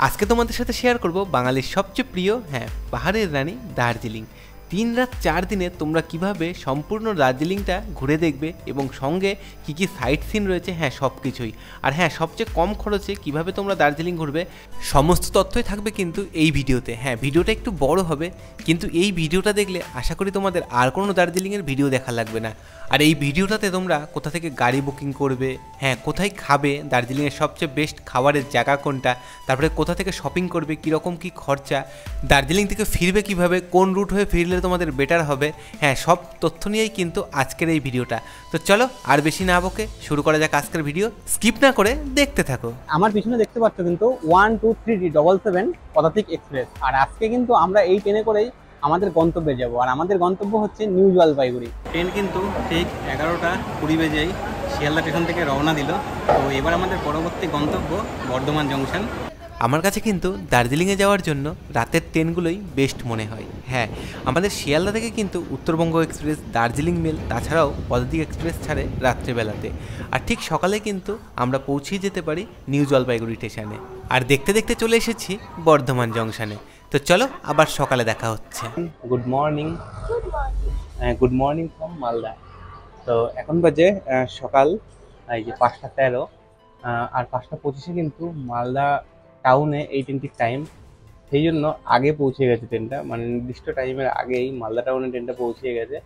আজকে তোমাদের সাথে শেয়ার করব বাঙালির সবচেয়ে প্রিয় পাহাড়ের রানী দার্জিলিং। 3 রাত 4 দিনে তোমরা কিভাবে সম্পূর্ণ দার্জিলিংটা ঘুরে দেখবে এবং সঙ্গে কি কি সাইট সিন রয়েছে সব কিছুই। আর সবচেয়ে কম খরচে কিভাবে তোমরা দার্জিলিং ঘুরবে সমস্ত তথ্যই থাকবে কিন্তু এই ভিডিওতে। ভিডিওটা একটু বড় হবে, কিন্তু এই ভিডিওটা দেখলে আশা করি তোমাদের আর কোনো দার্জিলিংয়ের ভিডিও দেখা লাগবে না। আর এই ভিডিওটাতে তোমরা কোথা থেকে গাড়ি বুকিং করবে, কোথায় খাবে, দার্জিলিংয়ের সবচেয়ে বেস্ট খাবারের জায়গা কোনটা, তারপরে কোথা থেকে শপিং করবে, কীরকম কী খরচা, দার্জিলিং থেকে ফিরবে কিভাবে, কোন রুট হয়ে ফিরলে তোমাদের বেটার হবে, সব তথ্য নিয়েই কিন্তু আজকের এই ভিডিওটা। তো চলো আর বেশি না বকে শুরু করা যাক আজকের ভিডিও। স্কিপ না করে দেখতে থাকো। আমার পিছনে দেখতে পাচ্ছ কিন্তু 12377 পদাতিক এক্সপ্রেস। আর আজকে কিন্তু আমরা এই ট্রেনে করেই আমাদের গন্তব্যে যাব। আর আমাদের গন্তব্য হচ্ছে নিউ জলপাইগুড়ি। ট্রেন কিন্তু ঠিক 11টা 20 বেজেই শিয়ালদা স্টেশন থেকে রওনা দিল। তো এবার আমাদের পরবর্তী গন্তব্য বর্ধমান জংশন। আমার কাছে কিন্তু দার্জিলিংয়ে যাওয়ার জন্য রাতের ট্রেনগুলোই বেস্ট মনে হয়। আমাদের শিয়ালদা থেকে কিন্তু উত্তরবঙ্গ এক্সপ্রেস, দার্জিলিং মেল, তাছাড়াও পদাতিক এক্সপ্রেস ছাড়ে রাত্রেবেলাতে। আর ঠিক সকালে কিন্তু আমরা পৌঁছে যেতে পারি নিউ জলপাইগুড়ি স্টেশনে। আর দেখতে দেখতে চলে এসেছি বর্ধমান জংশনে। তো চলো আবার সকালে দেখা হচ্ছে। Good morning from Malda. তো এখন বাজে সকাল এই যে 5টা 13, আর 5টা 25-এ কিন্তু মালদা টাউনে এই ট্রেনটির টাইম। সেই জন্য আগে পৌঁছে গেছে ট্রেনটা, মানে নির্দিষ্ট টাইমের আগেই মালদা টাউনে ট্রেনটা পৌঁছে গেছে।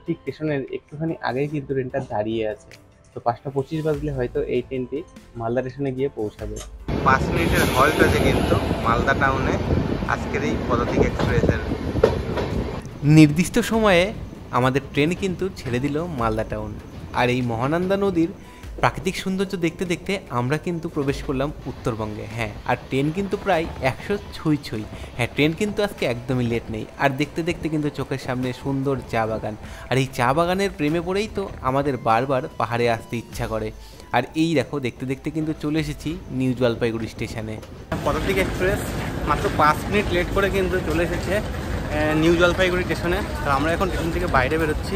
ঠিক স্টেশনের একটুখানি আগেই কিন্তু ট্রেনটা দাঁড়িয়ে আছে। তো 5টা 25 বাজলে হয়তো এই ট্রেনটি মালদা স্টেশনে গিয়ে পৌঁছাবে। 5 মিনিটের হল্ট আছে কিন্তু মালদা টাউনে আজকের এই পদাতিক এক্সপ্রেসের। নির্দিষ্ট সময়ে আমাদের ট্রেন কিন্তু ছেড়ে দিল মালদা টাউন। আর এই মহানন্দা নদীর প্রাকৃতিক সৌন্দর্য দেখতে দেখতে আমরা কিন্তু প্রবেশ করলাম উত্তরবঙ্গে। আর ট্রেন কিন্তু প্রায় 100 ছুঁই। ট্রেন কিন্তু আজকে একদমই লেট নেই। আর দেখতে দেখতে কিন্তু চোখের সামনে সুন্দর চা বাগান। আর এই চা বাগানের প্রেমে পড়েই তো আমাদের বারবার পাহাড়ে আসতে ইচ্ছা করে। আর এই দেখো দেখতে দেখতে কিন্তু চলে এসেছি নিউ জলপাইগুড়ি স্টেশনে। পদাতিক এক্সপ্রেস মাত্র 5 মিনিট লেট করে কিন্তু চলে এসেছে নিউ জলপাইগুড়ি স্টেশনে। তো আমরা এখন স্টেশন থেকে বাইরে বেরোচ্ছি।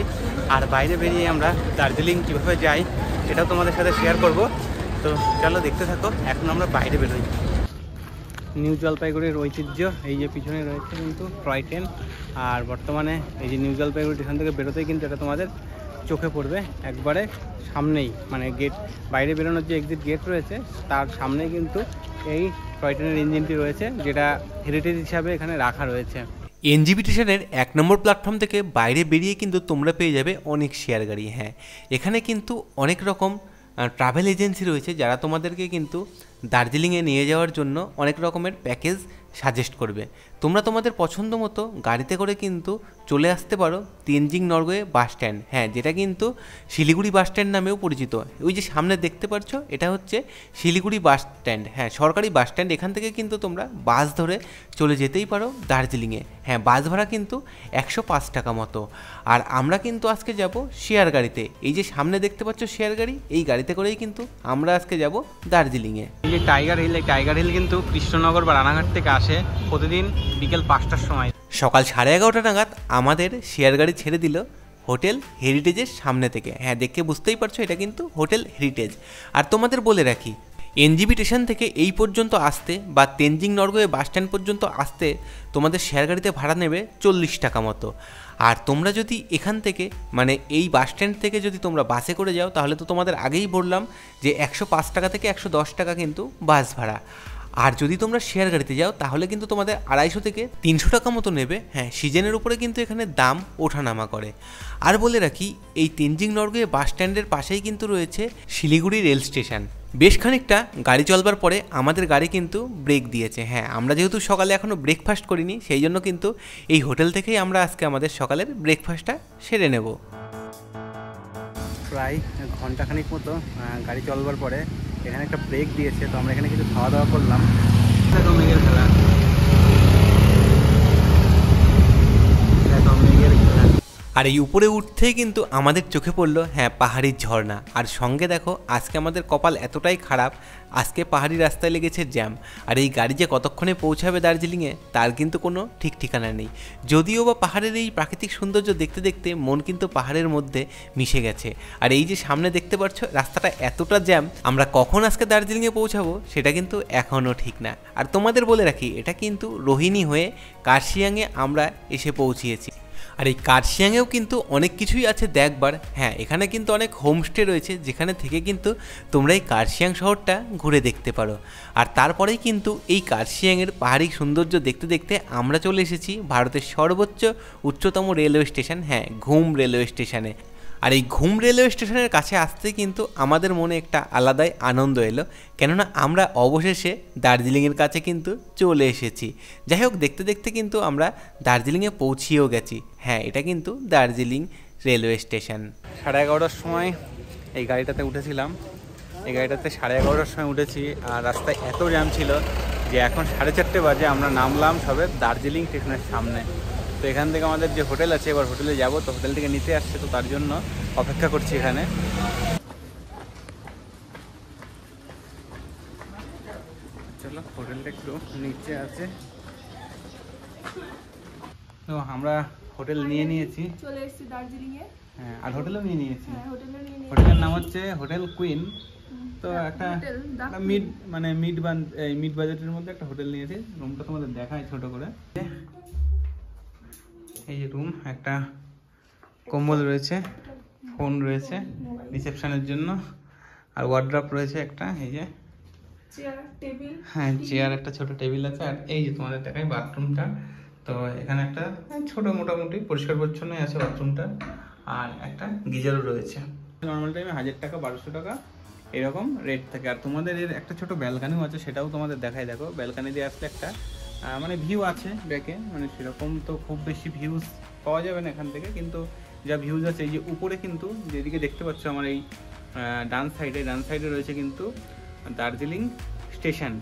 আর বাইরে বেরিয়ে আমরা দার্জিলিং কীভাবে যাই সেটাও তোমাদের সাথে শেয়ার করব। তো চলো দেখতে থাকো। এখন আমরা বাইরে বেরোই। নিউ জলপাইগুড়ির ঐতিহ্য এই যে পিছনে রয়েছে কিন্তু টয় ট্রেন। আর বর্তমানে এই যে নিউ জলপাইগুড়ি স্টেশন থেকে বেরোতেই কিন্তু এটা তোমাদের চোখে পড়বে একবারে সামনেই, মানে গেট, বাইরে বেরোনোর যে এক্সিট গেট রয়েছে তার সামনেই কিন্তু এই টয় ট্রেনের ইঞ্জিনটি রয়েছে, যেটা হেরিটেজ হিসাবে এখানে রাখা রয়েছে। এনজিবি স্টেশনের 1 নম্বর প্ল্যাটফর্ম থেকে বাইরে বেরিয়ে কিন্তু তোমরা পেয়ে যাবে অনেক শেয়ার গাড়ি। এখানে কিন্তু অনেক রকম ট্রাভেল এজেন্সি রয়েছে যারা তোমাদেরকে কিন্তু দার্জিলিংয়ে নিয়ে যাওয়ার জন্য অনেক রকমের প্যাকেজ সাজেস্ট করবে। তোমরা তোমাদের পছন্দ মতো গাড়িতে করে কিন্তু চলে আসতে পারো তেনজিং নরওয়ে বাস স্ট্যান্ড, যেটা কিন্তু শিলিগুড়ি বাস স্ট্যান্ড নামেও পরিচিত। ওই যে সামনে দেখতে পাচ্ছ এটা হচ্ছে শিলিগুড়ি বাস স্ট্যান্ড, সরকারি বাস স্ট্যান্ড। এখান থেকে কিন্তু তোমরা বাস ধরে চলে যেতেই পারো দার্জিলিংয়ে। বাস ভাড়া কিন্তু 105 টাকা মতো। আর আমরা কিন্তু আজকে যাব শেয়ার গাড়িতে। এই যে সামনে দেখতে পাচ্ছ শেয়ার গাড়ি, এই গাড়িতে করেই কিন্তু আমরা আজকে যাব দার্জিলিংয়ে। এই যে টাইগার হিল, এই টাইগার হিল কিন্তু কৃষ্ণনগর বা রানাঘাট থেকে আসে প্রতিদিন বিকেল 5টার সময়। সকাল 11:30 নাগাদ আমাদের শেয়ার গাড়ি ছেড়ে দিল হোটেল হেরিটেজের সামনে থেকে। দেখে বুঝতেই পারছো এটা কিন্তু হোটেল হেরিটেজ। আর তোমাদের বলে রাখি, এনজিবি স্টেশন থেকে এই পর্যন্ত আসতে বা তেনজিং নরওয়ে বাস স্ট্যান্ড পর্যন্ত আসতে তোমাদের শেয়ার গাড়িতে ভাড়া নেবে 40 টাকা মতো। আর তোমরা যদি এখান থেকে মানে এই বাস স্ট্যান্ড থেকে যদি তোমরা বাসে করে যাও তাহলে তো তোমাদের আগেই বললাম যে 105 টাকা থেকে 110 টাকা কিন্তু বাস ভাড়া। আর যদি তোমরা শেয়ার গাড়িতে যাও তাহলে কিন্তু তোমাদের 250 থেকে 300 টাকা মতো নেবে। সিজনের উপরে কিন্তু এখানে দাম ওঠানামা করে। আর বলে রাখি, এই তেনজিং নরওয়ে বাস স্ট্যান্ডের পাশেই কিন্তু রয়েছে শিলিগুড়ি রেল স্টেশন। বেশ খানিকটা গাড়ি চলবার পরে আমাদের গাড়ি কিন্তু ব্রেক দিয়েছে। আমরা যেহেতু সকালে এখনও ব্রেকফাস্ট করিনি, সেই জন্য কিন্তু এই হোটেল থেকেই আমরা আজকে আমাদের সকালের ব্রেকফাস্টটা সেরে নেব। প্রায় ঘন্টাখানিক মতো গাড়ি চলবার পরে এখানে একটা ব্রেক দিয়েছে। তো আমরা এখানে কিছু খাওয়া দাওয়া করলাম। মেঘের খেলা, আর এই উপরে উঠতেই কিন্তু আমাদের চোখে পড়লো হ্যাঁ পাহাড়ি ঝর্ণা। আর সঙ্গে দেখো আজকে আমাদের কপাল এতটাই খারাপ, আজকে পাহাড়ি রাস্তায় লেগেছে জ্যাম। আর এই গাড়ি যে কতক্ষণে পৌঁছাবে দার্জিলিংয়ে তার কিন্তু কোনো ঠিক ঠিকানা নেই। যদিও বা পাহাড়ের এই প্রাকৃতিক সৌন্দর্য দেখতে দেখতে মন কিন্তু পাহাড়ের মধ্যে মিশে গেছে। আর এই যে সামনে দেখতে পাচ্ছ রাস্তাটা এতটা জ্যাম, আমরা কখন আজকে দার্জিলিংয়ে পৌঁছাবো সেটা কিন্তু এখনও ঠিক না। আর তোমাদের বলে রাখি এটা কিন্তু রোহিণী হয়ে কার্শিয়াংয়ে আমরা এসে পৌঁছিয়েছি। আর এই কার্শিয়াংয়েও কিন্তু অনেক কিছুই আছে দেখবার। হ্যাঁ এখানে কিন্তু অনেক হোমস্টে রয়েছে যেখানে থেকে কিন্তু তোমরা এই কার্শিয়াং শহরটা ঘুরে দেখতে পারো। আর তারপরেই কিন্তু এই কার্শিয়াংয়ের পাহাড়ি সৌন্দর্য দেখতে দেখতে আমরা চলে এসেছি ভারতের সর্বোচ্চ উচ্চতম রেলওয়ে স্টেশন, হ্যাঁ ঘুম রেলওয়ে স্টেশনে। আর এই ঘুম রেলওয়ে স্টেশনের কাছে আসতে কিন্তু আমাদের মনে একটা আলাদাই আনন্দ এলো, কেননা আমরা অবশেষে দার্জিলিংয়ের কাছে কিন্তু চলে এসেছি। যাই হোক দেখতে দেখতে কিন্তু আমরা দার্জিলিংয়ে পৌঁছিয়েও গেছি। হ্যাঁ এটা কিন্তু দার্জিলিং রেলওয়ে স্টেশন। 11:30টার সময় এই গাড়িটাতে উঠেছিলাম, এই গাড়িটাতে 11:30টার সময় উঠেছি। আর রাস্তায় এত জ্যাম ছিল যে এখন 4:30 বাজে আমরা নামলাম সবে দার্জিলিং স্টেশনের সামনে। তো এখান থেকে আমাদের যে হোটেল আছে এবার হোটেলে যাব, তো হোটেল থেকে নিতে আসছে, তো তার জন্য অপেক্ষা করছি এখানে। চলো হোটেলটা একটু নিচে আছে। তো আমরা হোটেল নিয়ে নিয়েছি, চলে এসেছি দার্জিলিংয়ে। হ্যাঁ আর হোটেলও নিয়ে নিয়েছি। হ্যাঁ হোটেলও নিয়ে নিয়েছি। হোটেলের নাম হচ্ছে হোটেল কুইন। তো একটা মিড মিড বাজেটের মধ্যে একটা হোটেল নিয়েছি। রুমটা তোমাদের দেখায় ছোট করে। এই যে রুম, একটা কম্বল রয়েছে, ফোন রয়েছে রিসেপশনের জন্য, আর ওয়ার্ড্রপ রয়েছে একটা, এই যে চেয়ার টেবিল, হ্যাঁ চেয়ার, একটা ছোট টেবিল আছে। আর এই যে তোমাদের দেখায় বাথরুমটা। তো এখানে একটা ছোট মোটামুটি পরিষ্কার পরিচ্ছন্নই আছে বাথরুমটা, আর একটা গিজারও রয়েছে। নর্মাল টাইমে 1000 টাকা 1200 টাকা এরকম রেট থাকে। আর তোমাদের এর একটা ছোট ব্যালকানিও আছে, সেটাও তোমাদের দেখায়। দেখো ব্যালকানি দিয়ে আসলে একটা মানে ভিউ আছে ব্যাকে, মানে সেরকম তো খুব বেশি ভিউজ পাওয়া যাবে না এখান থেকে, কিন্তু যা ভিউজ আছে এই যে উপরে কিন্তু যেদিকে দেখতে পাচ্ছ আমার এই ডান সাইডে রয়েছে কিন্তু দার্জিলিং স্টেশন।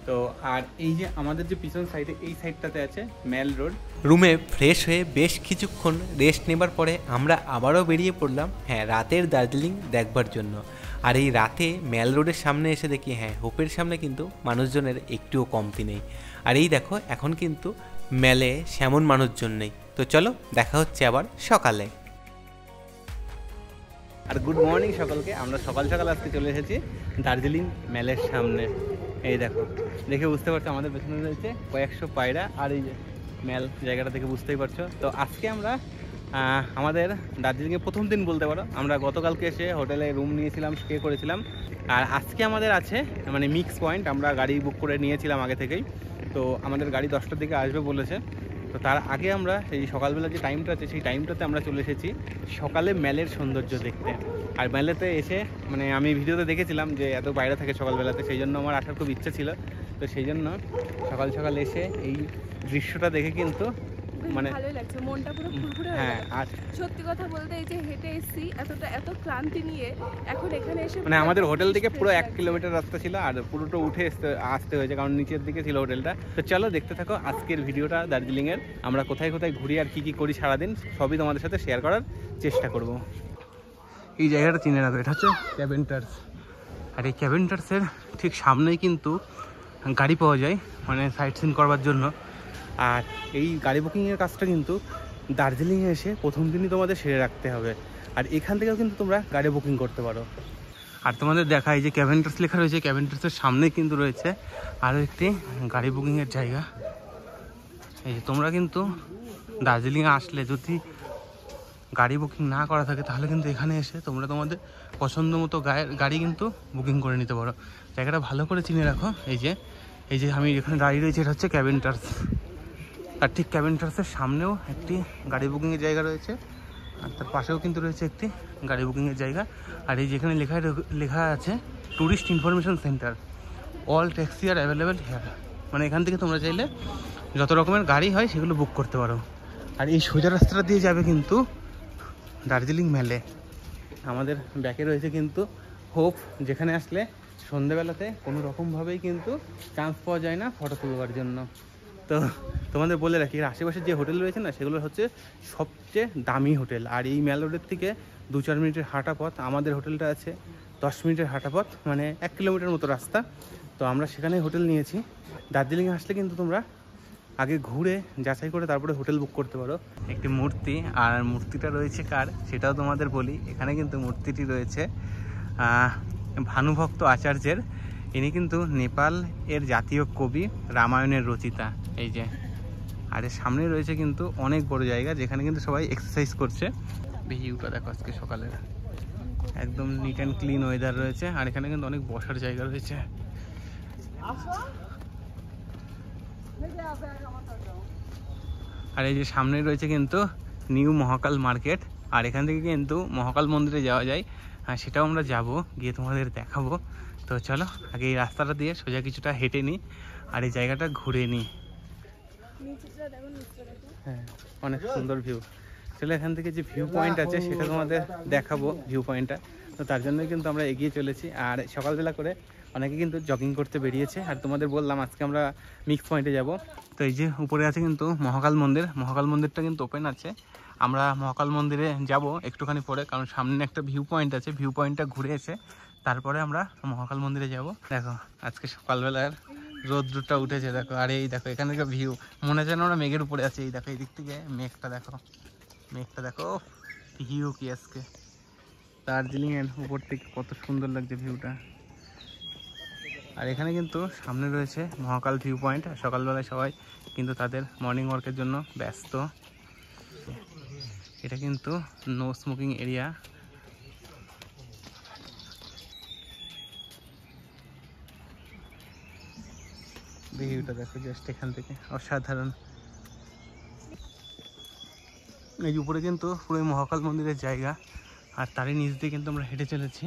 তো আর এই যে আমাদের যে পিছন সাইডে এই সাইডটাতে আছে মেল রোড। রুমে ফ্রেশ হয়ে বেশ কিছুক্ষণ রেস্ট নেবার পরে আমরা আবারও বেরিয়ে পড়লাম হ্যাঁ রাতের দার্জিলিং দেখবার জন্য। আর এই রাতে মেল রোডের সামনে এসে দেখি হ্যাঁ হোপের সামনে কিন্তু মানুষজনের একটুও কমতি নেই। আর এই দেখো এখন কিন্তু মেলে সেমন মানুষজন নেই। তো চলো দেখা হচ্ছে আবার সকালে। আর গুড মর্নিং সকলকে। আমরা সকাল সকাল আজকে চলে এসেছি দার্জিলিং মেলের সামনে। এই দেখো, দেখে বুঝতে পারছো আমাদের পেছনে রয়েছে কয়েকশো পায়রা, আর এই যে মেল জায়গাটা থেকে বুঝতেই পারছো। তো আজকে আমরা আমাদের দার্জিলিংয়ে প্রথম দিন বলতে পারো। আমরা গতকালকে এসে হোটেলে রুম নিয়েছিলাম, স্টে করেছিলাম। আর আজকে আমাদের আছে মানে মিক্স পয়েন্ট, আমরা গাড়ি বুক করে নিয়েছিলাম আগে থেকেই। তো আমাদের গাড়ি 10টার দিকে আসবে বলেছে। তো তার আগে আমরা এই সকালবেলা যে টাইমটা আছে সেই টাইমটাতে আমরা চলে এসেছি সকালে মেলের সৌন্দর্য দেখতে। আর মেলেতে এসে মানে আমি ভিডিওতে দেখেছিলাম যে এত বাইরে থাকে সকালবেলাতে, সেই জন্য আমার আসার খুব ইচ্ছা ছিল। তো সেই জন্য সকাল সকাল এসে এই দৃশ্যটা দেখে কিন্তু মানে ভালোই লাগছে, মনটা পুরো ফুরফুরে হয়ে হ্যাঁ। গেল। আর সত্যি কথা বলতে এই যে হেঁটে এসেছি এত ক্লান্তি নিয়ে, এখন এখানে এসে মানে আমাদের হোটেল থেকে পুরো 1 কিলোমিটার রাস্তা ছিল, আর পুরোটা উঠে আসতে হয়েছে কারণ নিচের দিকে ছিল হোটেলটা। তো চলো দেখতে থাকো আজকের ভিডিওটা দার্জিলিংয়ের। আমরা কোথায় কোথায় ঘুরি আর কি কি করি সারাদিন সবই তোমাদের সাথে শেয়ার করার চেষ্টা করব। এই জায়গাটা চিনে রাখো, এটা হচ্ছে ক্যাভেন্টার্স। আর এই ক্যাভেন্টার্সের ঠিক সামনেই কিন্তু গাড়ি পাওয়া যায় মানে সাইট সিন করবার জন্য। আর এই গাড়ি বুকিংয়ের কাজটা কিন্তু দার্জিলিংয়ে এসে প্রথম দিনই তোমাদের সেরে রাখতে হবে। আর এখান থেকেও কিন্তু তোমরা গাড়ি বুকিং করতে পারো। আর তোমাদের দেখাই যে ক্যাভেন্টার্স লেখা রয়েছে, ক্যাভেন্টার্সের সামনে কিন্তু রয়েছে আরও একটি গাড়ি বুকিংয়ের জায়গা। এই যে তোমরা কিন্তু দার্জিলিংয়ে আসলে যদি গাড়ি বুকিং না করা থাকে তাহলে কিন্তু এখানে এসে তোমরা তোমাদের পছন্দ মতো গাড়ি কিন্তু বুকিং করে নিতে পারো। জায়গাটা ভালো করে চিনে রাখো। এই যে আমি এখানে দাঁড়িয়ে রয়েছে, এটা হচ্ছে ক্যাভেন্টার্স। আর ঠিক ক্যাভেন্টার্সের সামনেও একটি গাড়ি বুকিংয়ের জায়গা রয়েছে, আর তার পাশেও কিন্তু রয়েছে একটি গাড়ি বুকিংয়ের জায়গা। আর এই যেখানে লেখা আছে tourist information centre, all taxis are available here. মানে এখান থেকে তোমরা চাইলে যত রকমের গাড়ি হয় সেগুলো বুক করতে পারো। আর এই সোজা রাস্তাটা দিয়ে যাবে কিন্তু দার্জিলিং মেলে। আমাদের ব্যাকে রয়েছে কিন্তু হোপ, যেখানে আসলে সন্ধেবেলাতে কোনো রকমভাবেই কিন্তু চান্স পাওয়া যায় না ফটো তুলবার জন্য। তো তোমাদের বলে রাখি এর আশেপাশে যে হোটেল রয়েছে না সেগুলো হচ্ছে সবচেয়ে দামি হোটেল। আর এই মেল রোডের থেকে 2-4 মিনিটের হাঁটা পথ। আমাদের হোটেলটা আছে 10 মিনিটের হাঁটা পথ, মানে 1 কিলোমিটার মতো রাস্তা। তো আমরা সেখানেই হোটেল নিয়েছি। দার্জিলিংয়ে আসলে কিন্তু তোমরা আগে ঘুরে যাচাই করে তারপরে হোটেল বুক করতে পারো। একটি মূর্তি, আর মূর্তিটা রয়েছে কার সেটাও তোমাদের বলি। এখানে কিন্তু মূর্তিটি রয়েছে ভানুভক্ত আচার্যের। ইনি কিন্তু নেপাল এর জাতীয় কবি, রামায়ণের রচিতা। এই যে, আর এর সামনে রয়েছে কিন্তু অনেক বড় জায়গা যেখানে কিন্তু সবাই এক্সারসাইজ করছে। ভিউটা দেখো আজকে সকালের, একদম নিট অ্যান্ড ক্লিন ওয়েদার রয়েছে। আর এখানে কিন্তু অনেক বসার জায়গা রয়েছে। আর এই যে সামনে রয়েছে কিন্তু নিউ মহাকাল মার্কেট। আর এখান থেকে কিন্তু মহাকাল মন্দিরে যাওয়া যায়, আর সেটাও আমরা যাব, গিয়ে তোমাদের দেখাবো। তো চলো আগে এই রাস্তাটা দিয়ে সোজা কিছুটা হেঁটে নিই আর এই জায়গাটা ঘুরে নিই। হ্যাঁ, অনেক সুন্দর ভিউ। চলো এখান থেকে যে ভিউ পয়েন্ট আছে সেটা তোমাদের দেখাবো, ভিউ পয়েন্টটা। তো তার জন্যই কিন্তু আমরা এগিয়ে চলেছি। আর সকালবেলা করে অনেকে কিন্তু জগিং করতে বেরিয়েছে। আর তোমাদের বললাম আজকে আমরা মিক্স পয়েন্টে যাব। তো এই যে উপরে আছে কিন্তু মহাকাল মন্দির। মহাকাল মন্দিরটা কিন্তু ওপেন আছে। আমরা মহাকাল মন্দিরে যাব একটুখানি পরে, কারণ সামনে একটা ভিউ পয়েন্ট আছে। ভিউ পয়েন্টটা ঘুরে এসে তারপরে আমরা মহাকাল মন্দিরে যাব। দেখো আজকে সকালবেলার রোদ্রটা উঠেছে দেখো। আর এই দেখো এখান থেকে ভিউ, মনে হয় যেন আমরা মেঘের উপরে আছি। এই দেখো এই দিক থেকে মেঘটা দেখো, মেঘটা দেখো, ভিউ কি আজকে দার্জিলিং এর উপর থেকে কত সুন্দর লাগছে ভিউটা। আর এখানে কিন্তু সামনে রয়েছে মহাকাল ভিউ পয়েন্ট। সকালবেলায় সবাই কিন্তু তাদের মর্নিং ওয়ার্কের জন্য ব্যস্ত। এটা কিন্তু নো স্মোকিং এরিয়া। ভিউটা দেখো জাস্ট এখান থেকে অসাধারণ। এই উপরে কিন্তু পুরো মহাকাল মন্দিরের জায়গা, আর তারই নিচ দিয়ে কিন্তু আমরা হেঁটে চলেছি।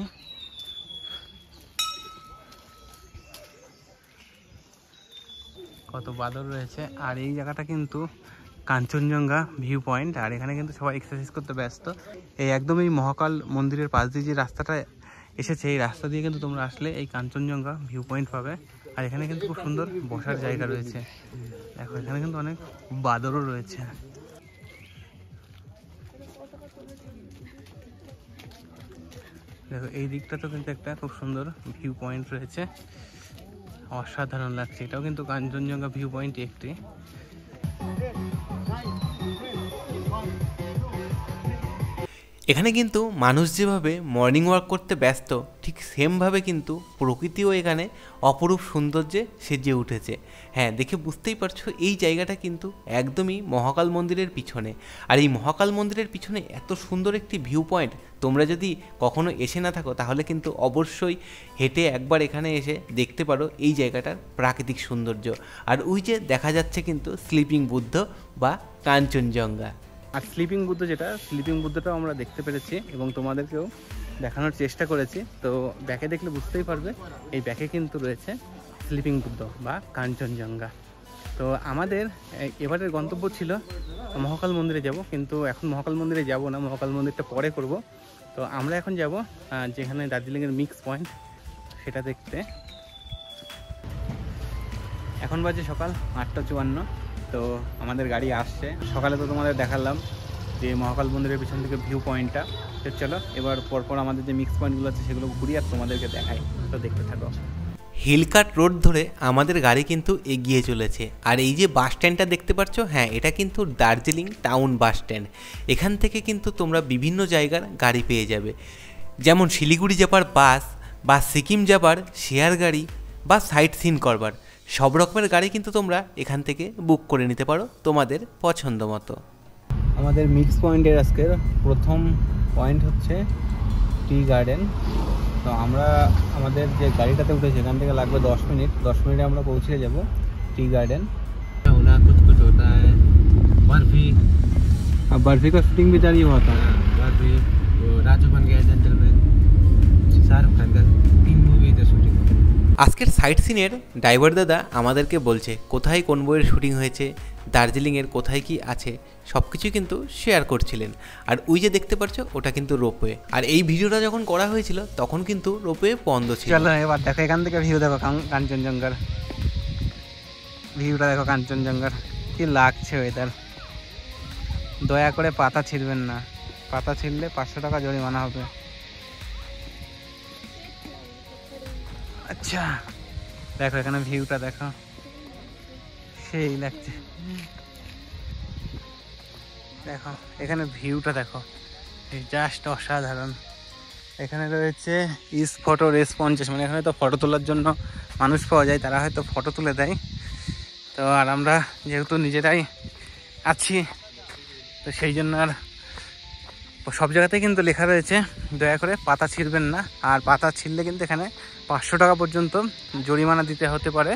কত বাদর রয়েছে। আর এই জায়গাটা কিন্তু কাঞ্চনজঙ্ঘা ভিউ পয়েন্ট। আর এখানে কিন্তু সবাই এক্সারসাইজ করতে ব্যস্ত। এই একদম এই মহাকাল মন্দিরের পাশ দিয়ে যে রাস্তাটা এসেছে, এই রাস্তা দিয়ে কিন্তু তোমরা আসলে এই কাঞ্চনজঙ্ঘা ভিউ পয়েন্ট পাবে। আর এখানে কিন্তু খুব সুন্দর বসার জায়গা রয়েছে। দেখো এখানে কিন্তু অনেক বাদরও রয়েছে। দেখো এই দিকটাতেও কিন্তু একটা খুব সুন্দর ভিউ পয়েন্ট রয়েছে, অসাধারণ লাগছে। এটাও কিন্তু কাঞ্চনজঙ্ঘা ভিউ পয়েন্ট একটি। এখানে কিন্তু মানুষ যেভাবে মর্নিং ওয়াক করতে ব্যস্ত, ঠিক সেমভাবে কিন্তু প্রকৃতিও এখানে অপরূপ সৌন্দর্যে সেজে উঠেছে। হ্যাঁ, দেখে বুঝতেই পারছো এই জায়গাটা কিন্তু একদমই মহাকাল মন্দিরের পিছনে। আর এই মহাকাল মন্দিরের পিছনে এত সুন্দর একটি ভিউ পয়েন্ট, তোমরা যদি কখনো এসে না থাকো তাহলে কিন্তু অবশ্যই হেঁটে একবার এখানে এসে দেখতে পারো এই জায়গাটার প্রাকৃতিক সৌন্দর্য। আর ওই যে দেখা যাচ্ছে কিন্তু স্লিপিং বুদ্ধ বা কাঞ্চনজঙ্ঘা। আর স্লিপিং বুদ্ধ, যেটা স্লিপিং বুদ্ধটাও আমরা দেখতে পেরেছি এবং তোমাদেরকেও দেখানোর চেষ্টা করেছি। তো ব্যাকে দেখলে বুঝতেই পারবে এই ব্যাকে কিন্তু রয়েছে স্লিপিং বুদ্ধ বা কাঞ্চনজঙ্ঘা। তো আমাদের এবারের গন্তব্য ছিল মহাকাল মন্দিরে যাব, কিন্তু এখন মহাকাল মন্দিরে যাব না, মহাকাল মন্দিরটা পরে করব। তো আমরা এখন যাব যেখানে দার্জিলিংয়ের মিক্স পয়েন্ট সেটা দেখতে। এখন বাজে সকাল 8:54। তো আমাদের গাড়ি আসছে। সকালে তো তোমাদের দেখালাম যে মহাকাল মন্দিরের পিছন থেকে ভিউ পয়েন্টটা। তো চলো এবার পরপর আমাদের যে মিক্স পয়েন্টগুলো আছে সেগুলো ঘুরি আর তোমাদেরকে দেখাই। তো দেখতে থাকো। হিলকাট রোড ধরে আমাদের গাড়ি কিন্তু এগিয়ে চলেছে। আর এই যে বাস স্ট্যান্ডটা দেখতে পাচ্ছ, হ্যাঁ এটা কিন্তু দার্জিলিং টাউন বাস স্ট্যান্ড। এখান থেকে কিন্তু তোমরা বিভিন্ন জায়গার গাড়ি পেয়ে যাবে, যেমন শিলিগুড়ি যাবার বাস বা সিকিম যাবার শেয়ার গাড়ি বা সাইট সিন করবার সব রকমের গাড়ি কিন্তু তোমরা এখান থেকে বুক করে নিতে পারো তোমাদের পছন্দ মতো। আমাদের মিক্স পয়েন্টের আজকের প্রথম পয়েন্ট হচ্ছে টি গার্ডেন। তো আমরা আমাদের যে গাড়িটাতে উঠেছি এখান থেকে লাগবে 10 মিনিট। 10 মিনিটে আমরা পৌঁছে যাব टी गार्डन। कुछ कुछ होता है बर्फी। अब बर्फी का शूटिंग भी जारी हुआ था। बर्फी वो राजू बन गया जेंटलमैन, शाहरुख खान का 3 मूवी का शूटिंग। আজকের সাইট সিনের ড্রাইভার দাদা আমাদেরকে বলছে কোথায় কোন বইয়ের শুটিং হয়েছে, দার্জিলিংয়ের কোথায় কি আছে সব কিছুই কিন্তু শেয়ার করছিলেন। আর ওই যে দেখতে পাচ্ছ ওটা কিন্তু রোপওয়ে। আর এই ভিডিওটা যখন করা হয়েছিল তখন কিন্তু রোপওয়ে বন্ধ ছিল। চলো এবার দেখো এখান থেকে ভিউ দেখো কাঞ্চনজঙ্ঘার ভিউটা দেখো, কাঞ্চনজঙ্ঘার কি লাগছে ওয়েদার। দয়া করে পাতা ছিঁড়বেন না, পাতা ছিঁড়লে 500 টাকা জরিমানা হবে। আচ্ছা দেখো এখানে ভিউটা দেখো, সেই লাগছে। দেখো এখানে ভিউটা দেখো, জাস্ট অসাধারণ। এখানে রয়েছে ইস ফটো রেসপন্সেস, মানে এখানে তো ফটো তোলার জন্য মানুষ পাওয়া যায়, তারা হয়তো ফটো তুলে দেয়। তো আর আমরা যেহেতু নিজেরাই আছি, তো সেই জন্য আর সব জায়গাতেই কিন্তু লেখা রয়েছে দয়া করে পাতা ছিঁড়বেন না। আর পাতা ছিঁড়লে কিন্তু এখানে 500 টাকা পর্যন্ত জরিমানা দিতে হতে পারে।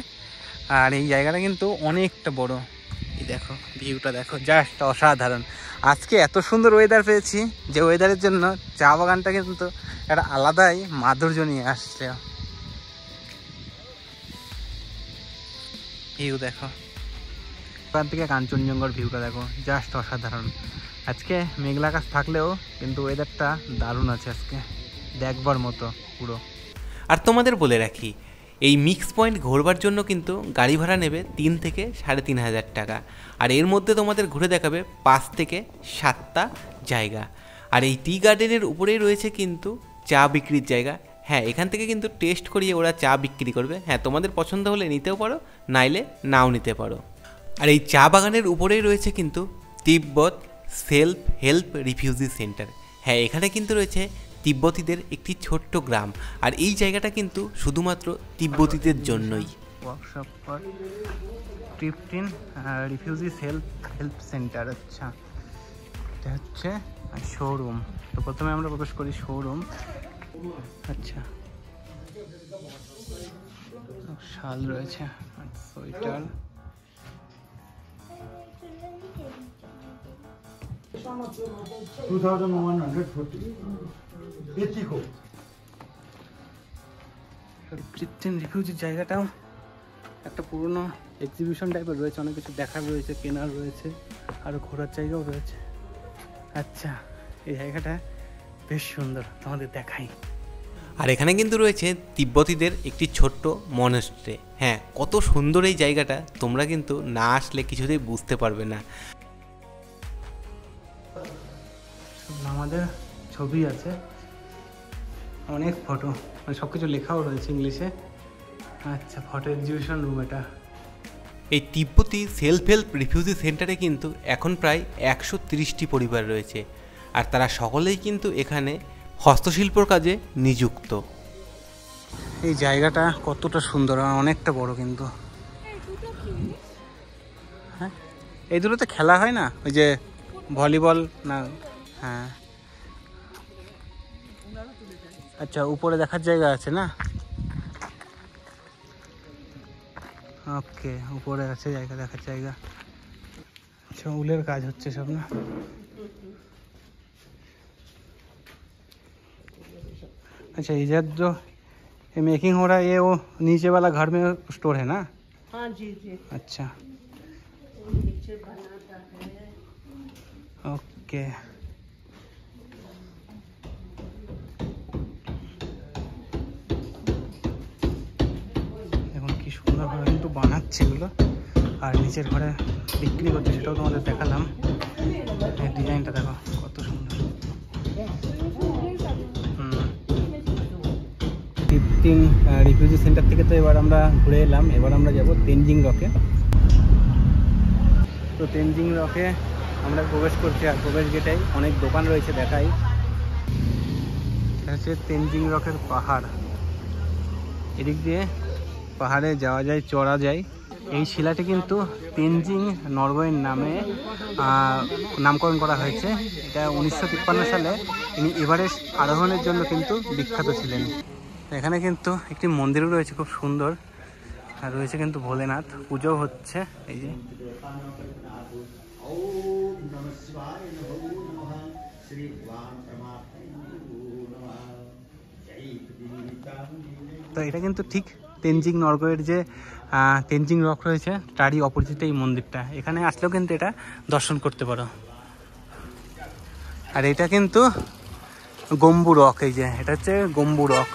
আর এই জায়গাটা কিন্তু অনেকটা বড়। এই দেখো ভিউটা দেখো, জাস্ট অসাধারণ। আজকে এত সুন্দর ওয়েদার পেয়েছি যে ওয়েদারের জন্য চা বাগানটা কিন্তু একটা আলাদাই মাধুর্য নিয়ে আসছে। ভিউ দেখো, ওখান থেকে কাঞ্চনজঙ্ঘার ভিউটা দেখো, জাস্ট অসাধারণ। আজকে মেঘলা আকাশ থাকলেও কিন্তু ওয়েদারটা দারুণ আছে আজকে, দেখবার মতো পুরো। আর তোমাদের বলে রাখি, এই মিক্স পয়েন্ট ঘোরবার জন্য কিন্তু গাড়ি ভাড়া নেবে 3 থেকে 3,500 টাকা। আর এর মধ্যে তোমাদের ঘুরে দেখাবে 5 থেকে 7টা জায়গা। আর এই টি গার্ডেনের উপরেই রয়েছে কিন্তু চা বিক্রির জায়গা। হ্যাঁ, এখান থেকে কিন্তু টেস্ট করিয়ে ওরা চা বিক্রি করবে। হ্যাঁ, তোমাদের পছন্দ হলে নিতেও পারো, নাইলে নাও নিতে পারো। আর এই চা বাগানের উপরেই রয়েছে কিন্তু তিব্বত সেলফ হেল্প রিফিউজি সেন্টার। হ্যাঁ, এখানে কিন্তু রয়েছে তিব্বতীদের একটি ছোট্ট গ্রাম। আর এই জায়গাটা কিন্তু শুধুমাত্র তিব্বতীদের জন্যই। Workshop for Tibetan refugee help centre. আচ্ছা, এটা হচ্ছে শোরুম। তো প্রথমে আমরা প্রবেশ করি শোরুম। আচ্ছা, শাল রয়েছে, সোয়েটার। কৃত্রিম রিফিউজির জায়গাটাও একটা পুরনো এক্সিবিশন টাইপের রয়েছে, অনেক কিছু দেখার রয়েছে, কেনার রয়েছে, আর ঘোরার জায়গাও রয়েছে। আচ্ছা, এই জায়গাটা বেশ সুন্দর, তোমাদের দেখাই। আর এখানে কিন্তু রয়েছে তিব্বতীদের একটি ছোট্ট মনেস্ট্রি। হ্যাঁ, কত সুন্দর এই জায়গাটা, তোমরা কিন্তু না আসলে কিছুতেই বুঝতে পারবে না। আমাদের ছবি আছে, অনেক ফটো, মানে সব কিছু লেখাও রয়েছে ইংলিশে। আচ্ছা, ফটো এক্সিবিশন রুম এটা। এই তিব্বতী সেলফ হেল্প রিফিউজি সেন্টারে কিন্তু এখন প্রায় 130টি পরিবার রয়েছে। আর তারা সকলেই কিন্তু এখানে হস্তশিল্পর কাজে নিযুক্ত। এই জায়গাটা কতটা সুন্দর, অনেকটা বড় কিন্তু। হ্যাঁ, এই দুটোতে খেলা হয় না, ওই যে ভলিবল না? হ্যাঁ, আচ্ছা, উপরে দেখার জায়গা আছে না? ওকে, উপরে আছে জায়গা, দেখার জায়গা। আচ্ছা, উলের কাজ হচ্ছে সব না? अच्छा, इधर जो मेकिंग हो रहा है ये वो नीचे वाला घर में स्टोर है ना? हाँ जी जी। अच्छा, नीचे बनाता है। ओके। এখন কি সুন্দর করে কিন্তু বানাচ্ছে এগুলো, আর নিচের ঘরে বিক্রি করছে, সেটাও তোমাদের দেখালাম। এই ডিজাইনটা দেখো কত সুন্দর। রিফিউজি সেন্টার থেকে তো এবার আমরা ঘুরে এলাম, এবার আমরা যাব তেনজিং রকে। তো তেনজিং রকে আমরা প্রবেশ করছি, আর প্রবেশ গেটেই অনেক দোকান রয়েছে, দেখাই। এটা হচ্ছে তেনজিং রকের পাহাড়, এদিক দিয়ে পাহাড়ে যাওয়া যায়, চড়া যায়। এই শিলাটি কিন্তু তেনজিং নরগের নামে নামকরণ করা হয়েছে। এটা 1953 সালে তিনি এভারেস্ট আরোহণের জন্য কিন্তু বিখ্যাত ছিলেন। এখানে কিন্তু একটি মন্দিরও রয়েছে, খুব সুন্দর, আর রয়েছে কিন্তু ভোলেনাথ, পুজো হচ্ছে। এই যে তো এটা কিন্তু ঠিক তেনজিং নরগের যে তেনজিং রক রয়েছে তারই অপোজিটে এই মন্দিরটা। এখানে আসলেও কিন্তু এটা দর্শন করতে পারো। আর এটা কিন্তু গম্বু রক, এই যে এটা হচ্ছে গম্বু রক,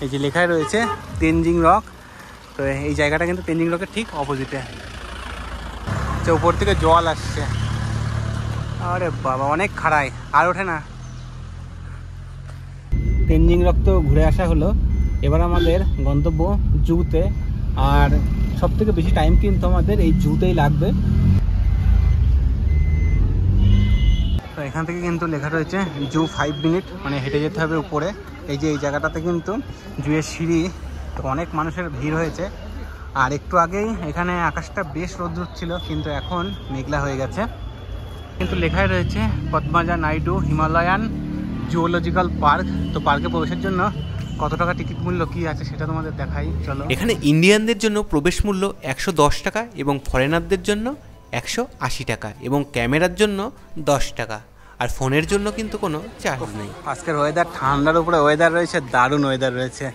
এই যে লেখায় রয়েছে তেনজিং রক। তো এই জায়গাটা কিন্তু তেনজিং রকের ঠিক অপোজিটে। আচ্ছা, উপর থেকে জল আসছে। আরে বাবা, অনেক খাড়াই, আর ওঠে না। তেনজিং রক তো ঘুরে আসা হলো, এবার আমাদের গন্তব্য জুতে। আর সব থেকে বেশি টাইম কিন্তু আমাদের এই জুতেই লাগবে। তো এখান থেকে কিন্তু লেখা রয়েছে জু 5 মিনিট, মানে হেঁটে যেতে হবে উপরে। এই যে এই জায়গাটাতে কিন্তু জুয়ের সিঁড়ি, তো অনেক মানুষের ভিড় হয়েছে। আর একটু আগেই এখানে আকাশটা বেশ রোদ ছিল, কিন্তু এখন মেঘলা হয়ে গেছে। কিন্তু লেখাই রয়েছে Padmaja Naidu Himalayan zoological park. তো পার্কে প্রবেশের জন্য কত টাকা টিকিট মূল্য কি আছে সেটা তোমাদের দেখাই, চলো। এখানে ইন্ডিয়ানদের জন্য প্রবেশ মূল্য 110 টাকা এবং ফরেনারদের জন্য 180 টাকা এবং ক্যামেরার জন্য 10 টাকা। আর ফোনের জন্য কিন্তু কোনো চার্জ নেই। আজকের ওয়েদার ঠান্ডার উপরে ওয়েদার রয়েছে, দারুণ ওয়েদার রয়েছে।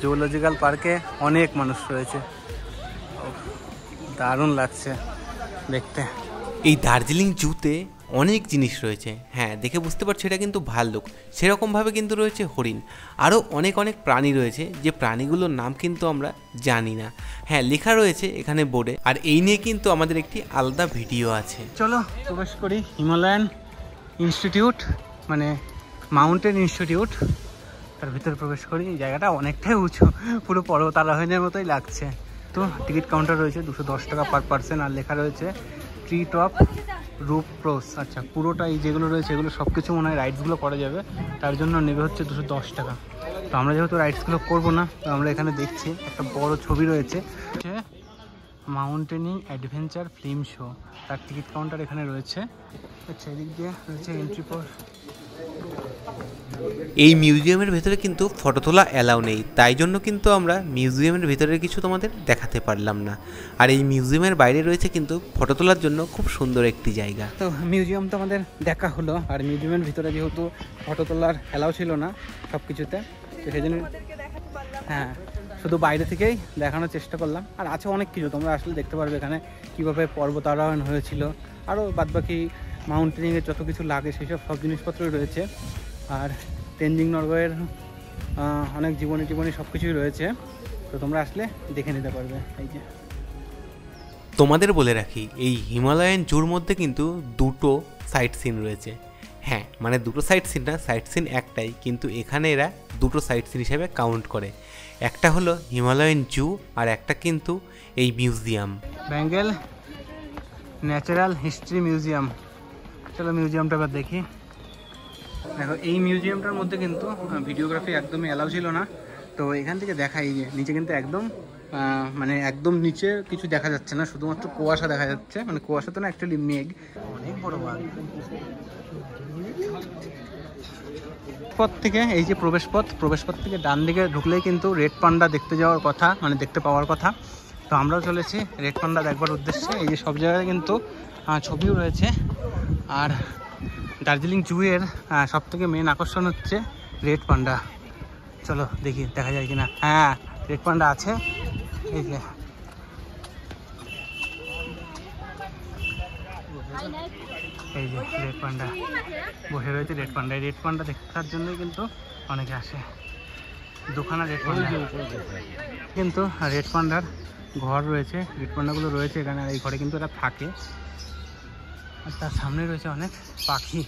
জুওলজিক্যাল পার্কে অনেক মানুষ রয়েছে, দারুণ লাগছে দেখতে। এই দার্জিলিং জুতে অনেক জিনিস রয়েছে। হ্যাঁ, দেখে বুঝতে পারছো এটা কিন্তু ভাল্লুক, সেরকমভাবে কিন্তু রয়েছে হরিণ, আরও অনেক অনেক প্রাণী রয়েছে, যে প্রাণীগুলোর নাম কিন্তু আমরা জানি না। হ্যাঁ, লেখা রয়েছে এখানে বোর্ডে, আর এই নিয়ে কিন্তু আমাদের একটি আলাদা ভিডিও আছে। চলো প্রবেশ করি হিমালয়ান ইনস্টিটিউট, মানে মাউন্টেন ইনস্টিটিউট, তার ভিতরে প্রবেশ করি। এই জায়গাটা অনেকটাই উঁচু, পুরো পর্বতারোহণের মতোই লাগছে। তো টিকিট কাউন্টার রয়েছে 210 টাকা পার পার্সন, আর লেখা রয়েছে ট্রি টপ রুপ ক্রস। আচ্ছা, পুরোটা এই যেগুলো রয়েছে এগুলো সব কিছু মনে হয় রাইডসগুলো করা যাবে, তার জন্য নেবে হচ্ছে 210 টাকা। তো আমরা যেহেতু রাইডসগুলো করবো না, তো আমরা এখানে দেখছি একটা বড় ছবি রয়েছে, মাউন্টেনিং অ্যাডভেঞ্চার ফিল্ম শো, তার টিকিট কাউন্টার এখানে রয়েছে। আচ্ছা, এদিক দিয়ে রয়েছে এন্ট্রি পর। এই মিউজিয়ামের ভেতরে কিন্তু ফটো তোলা অ্যালাউ নেই, তাই জন্য কিন্তু আমরা মিউজিয়ামের ভেতরের কিছু তোমাদের দেখাতে পারলাম না। আর এই মিউজিয়ামের বাইরে রয়েছে কিন্তু ফটো তোলার জন্য খুব সুন্দর একটি জায়গা। তো মিউজিয়াম তো আমাদের দেখা হলো, আর মিউজিয়ামের ভিতরে যেহেতু ফটো তোলার অ্যালাউ ছিল না সব কিছুতে, তো সেই জন্য হ্যাঁ শুধু বাইরে থেকেই দেখানোর চেষ্টা করলাম। আর আছে অনেক কিছু, তোমরা আসলে দেখতে পারবে এখানে কীভাবে পর্বতারোহণ হয়েছিল, আরও বাদবাকি মাউন্টেনিংয়ের যত কিছু লাগে সেই সব জিনিসপত্রই রয়েছে। আর তেনজিং নরগের অনেক জীবনী সব কিছুই রয়েছে, তো তোমরা আসলে দেখে নিতে পারবে। এই যে তোমাদের বলে রাখি, এই হিমালয়ান জুর মধ্যে কিন্তু দুটো সাইট সিন রয়েছে। হ্যাঁ, মানে দুটো সাইট সিন না, সাইট সিন একটাই, কিন্তু এখানে এরা দুটো সাইট সিন হিসেবে কাউন্ট করে। একটা হলো হিমালয়ান জু, আর একটা কিন্তু এই museum, Bengal natural history museum. চলো মিউজিয়ামটা এবার দেখি। দেখো, এই মিউজিয়ামটার মধ্যে কিন্তু ভিডিওগ্রাফি একদমই অ্যালাউ ছিল না। তো এখান থেকে দেখাই যে নিচে কিন্তু একদম মানে একদম নিচে কিছু দেখা যাচ্ছে না, শুধুমাত্র কুয়াশা দেখা যাচ্ছে, মানে কুয়াশা তো না, অ্যাকচুয়ালি মেঘ। অনেক বড় বাঘ। পথ থেকে এই যে প্রবেশপথ থেকে ডান দিকে ঢুকলেই কিন্তু রেড পান্ডা দেখতে যাওয়ার কথা, মানে দেখতে পাওয়ার কথা। তো আমরাও চলেছি রেড পান্ডা দেখবার উদ্দেশ্যে। এই যে সব জায়গায় কিন্তু ছবিও রয়েছে। আর দার্জিলিং জুয়ের সব থেকে মেন আকর্ষণ হচ্ছে রেড পান্ডা। চলো দেখি দেখা যায় কিনা। হ্যাঁ, রেড পান্ডা আছে। এই যে রেড পান্ডা বসে রয়েছে। রেড পান্ডা দেখার জন্যই কিন্তু অনেকে আসে। দুখানা রেড পান্ডা, কিন্তু রেড পান্ডার ঘর রয়েছে, রেড পান্ডাগুলো রয়েছে এখানে, আর এই ঘরে কিন্তু এরা থাকে। আর তার সামনে রয়েছে অনেক পাখি।